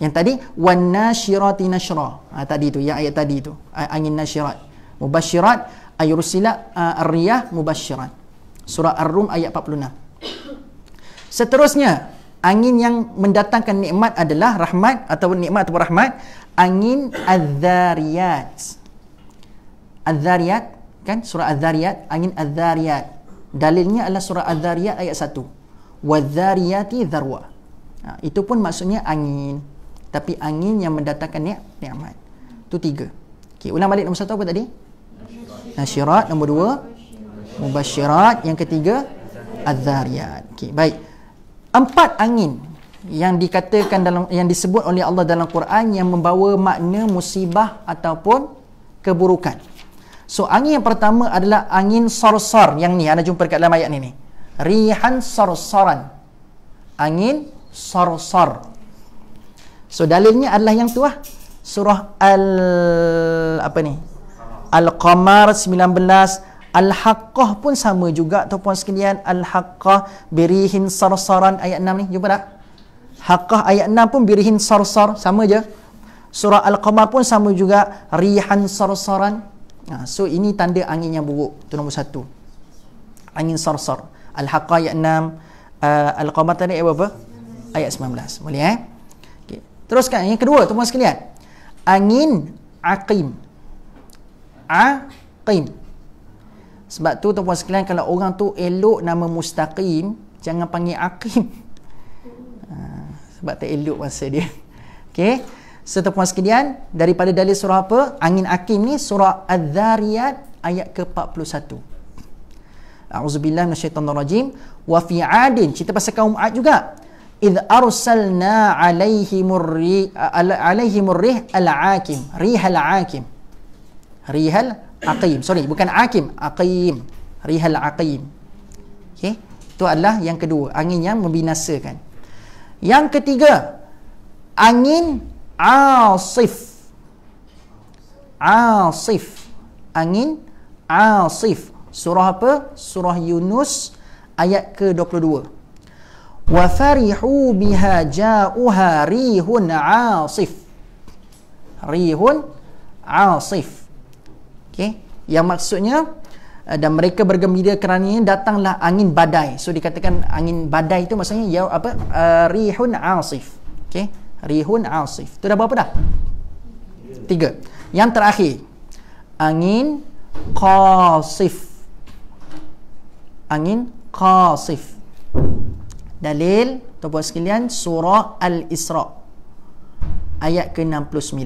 S1: Yang tadi wan nasyirati nashra. Tadi tu, yang ayat tadi tu. Angin nasyirat. Mubasyirat ayursila ar-riyah mubasyiran. Surah Ar-Rum ayat 46. Seterusnya, angin yang mendatangkan nikmat adalah rahmat ataupun nikmat ataupun rahmat, angin adz-dzariyat. Adz-dzariyat kan, surah Az-Zariyat, angin Az-Zariyat. Dalilnya adalah surah Az-Zariyat ayat 1. Wadz-dzariyati dzarwa. Itu pun maksudnya angin, tapi angin yang mendatangkan nikmat. Itu 3. Okey, ulang balik. Nombor 1 apa tadi? Nasyirat. Nombor 2 mubasyirat. Yang ketiga Az-Zariyat. Okey, baik. 4 angin yang dikatakan yang disebut oleh Allah dalam Quran yang membawa makna musibah ataupun keburukan. So angin yang pertama adalah angin sarsar. Yang ni anda jumpa dekat dalam ayat ni. Rihan sarsaran. Angin sarsar. So dalilnya adalah yang tu surah Al-Qamar 19. Al-Haqqah pun sama juga tuan sekalian. Al-Haqqah birihin sarsaran ayat 6 ni. Jumpa tak? Haqqah ayat 6 pun birihin sarsar, sama je. Surah Al-Qamar pun sama juga, rihan sarsaran. So ini tanda angin yang buruk. Itu nombor 1. Angin sarsar. Al-Haqqah ayat 6, Al-Qamar tadi ayat berapa? Ayat 19. Boleh okay. Teruskan yang kedua tuan sekalian. Angin aqim. Aqim. Sebab tu tuan sekalian, kalau orang tu elok nama mustaqim, jangan panggil aqim. Sebab tak elok masa dia. Okey. Tuan sekalian, daripada dalil surah apa? Angin aqim ni surah Az-Zariyat ayat ke-41. A'udzubillahi minasyaitonirrajim. Wa fi 'adin, cerita pasal kaum 'ad juga. Idh arsalna 'alaihimur rih al-'aqim. Rihal 'aqim. Rihal aqim. Sorry, bukan aqim, aqim. Rihal aqim. Okey. Itu adalah yang kedua, angin yang membinasakan. Yang ketiga, angin asif. Asif. Angin asif. Surah apa? Surah Yunus ayat ke-22. Wa farihu biha ja'uha rihun asif. Rihun asif. Okey, yang maksudnya dan mereka bergembira kerana datanglah angin badai. So dikatakan angin badai itu maksudnya ya apa? Rihun asif. Okey, rihun asif. Itu dah berapa dah? 3. Yang terakhir, angin qasif. Angin qasif. Dalil tuan-tuan sekalian surah Al-Isra ayat ke-69.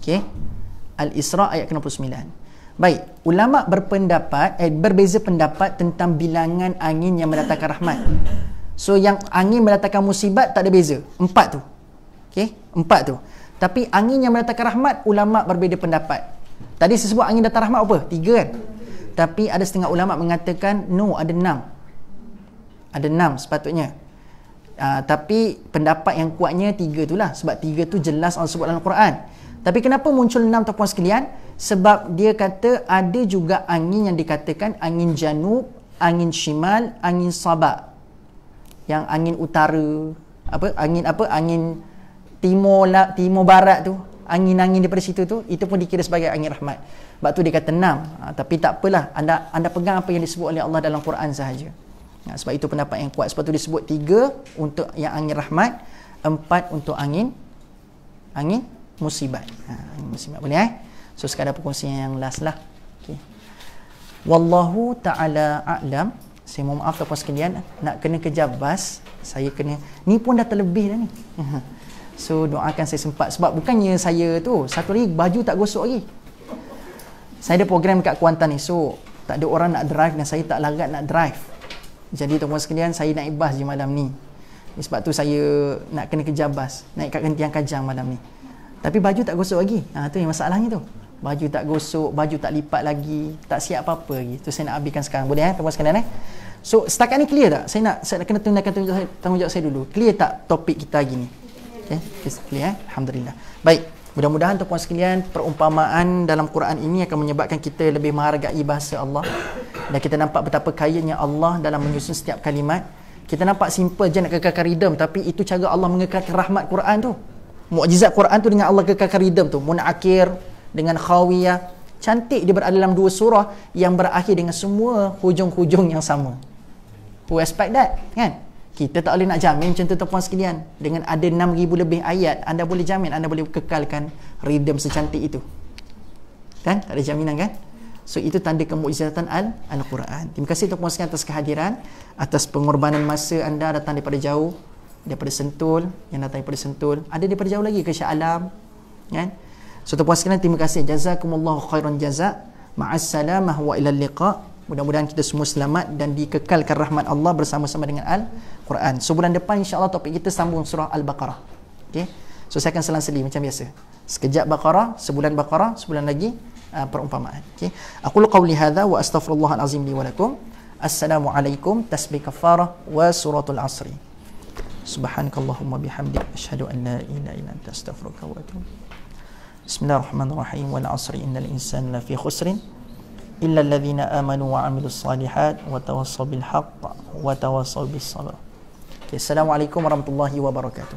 S1: Okey, Al-Isra ayat ke-69. Baik, ulama berpendapat berbeza pendapat tentang bilangan angin yang mendatangkan rahmat. So yang angin mendatangkan musibat tak ada beza. 4 tu. Okey, 4 tu. Tapi angin yang mendatangkan rahmat, ulama berbeza pendapat. Tadi saya sebut angin datang rahmat apa? 3 kan? Tapi ada setengah ulama mengatakan no, ada 6. Ada 6 sepatutnya. Tapi pendapat yang kuatnya 3 tu lah. Sebab 3 tu jelas Allah sebut dalam Quran. Tapi kenapa muncul 6 tuan-puan sekalian? Sebab dia kata ada juga angin yang dikatakan angin janub, angin shimal, angin sabak. Yang angin utara, angin timur barat tu, angin-angin daripada situ tu, itu pun dikira sebagai angin rahmat. Sebab tu dia kata 6. Tapi tak apalah, anda pegang apa yang disebut oleh Allah dalam Quran sahaja. Sebab itu pendapat yang kuat. Sebab tu disebut 3 untuk yang angin rahmat, 4 untuk angin musibat. Angin musibat boleh So sekadar perkongsian yang last lah. Okay. Wallahu ta'ala a'lam. Saya mohon maaf tuan-puan sekalian, nak kena kejar bas, saya kena, ni pun dah terlebih dah ni. So doakan saya sempat, sebab bukannya saya tu satu hari baju tak gosok lagi. Saya ada program kat Kuantan ni, so tak ada orang nak drive dan saya tak larat nak drive. Jadi tuan-puan sekalian, saya naik bas je malam ni. Sebab tu saya nak kena kejar bas, naik kat Gentian Kajang malam ni. Tapi baju tak gosok lagi. Tu yang masalahnya tu. Baju tak gosok, baju tak lipat lagi, tak siap apa-apa lagi. Tu saya nak habiskan sekarang. Boleh tuan-puan sekalian So setakat ni clear tak? Saya nak kena tunaikan tanggungjawab saya dulu. Clear tak topik kita hari ni? Okay, clear Alhamdulillah. Baik, mudah-mudahan tuan-puan sekalian, perumpamaan dalam Quran ini akan menyebabkan kita lebih menghargai bahasa Allah. Dan kita nampak betapa kayanya Allah dalam menyusun setiap kalimat. Kita nampak simple je nak kekalkan ridam, tapi itu cara Allah mengekalkan rahmat Quran tu. Mukjizat Quran tu dengan Allah kekalkan ridam tu. Munakir dengan khawiyah. Cantik dia berada dalam 2 surah yang berakhir dengan semua hujung-hujung yang sama. Who expect that? Kan? Kita tak boleh nak jamin macam tu tuan-puan sekalian. Dengan ada 6,000 lebih ayat, anda boleh jamin anda boleh kekalkan ridam secantik itu. Kan? Tak ada jaminan kan? So itu tanda kemukjizatan Al-Quran. Terima kasih tuan-puan sekalian atas kehadiran, atas pengorbanan masa anda datang daripada jauh, daripada Sentul, yang datang daripada Sentul, ada daripada jauh lagi ke Shah Alam, kan? So tuan-puan sekalian, terima kasih. Jazakumullahu khairan jazak. Ma'assalamah wa ilal liqa. Mudah-mudahan kita semua selamat dan dikekalkan rahmat Allah bersama-sama dengan Al-Quran. So bulan depan insya-Allah topik kita sambung surah Al-Baqarah. Okey. So saya akan selang-seli macam biasa. Sekejap Baqarah, sebulan Baqarah, sebulan lagi perumpamaan. Okey. Aku qauli hadza wa astaghfirullahal azim li wa lakum. Assalamualaikum, tasbih kafarah wa suratul asri. Subhanakallahumma bihamdik asyhadu an la ilaha illa anta astaghfiruka wa atubu. Bismillahirrahmanirrahim. Wal 'asri innal insana lafi khusrin illa alladhina amanu wa 'amilus salihat wa tawassaw bil haqq wa tawassaw bis sabr. Assalamualaikum warahmatullahi wabarakatuh.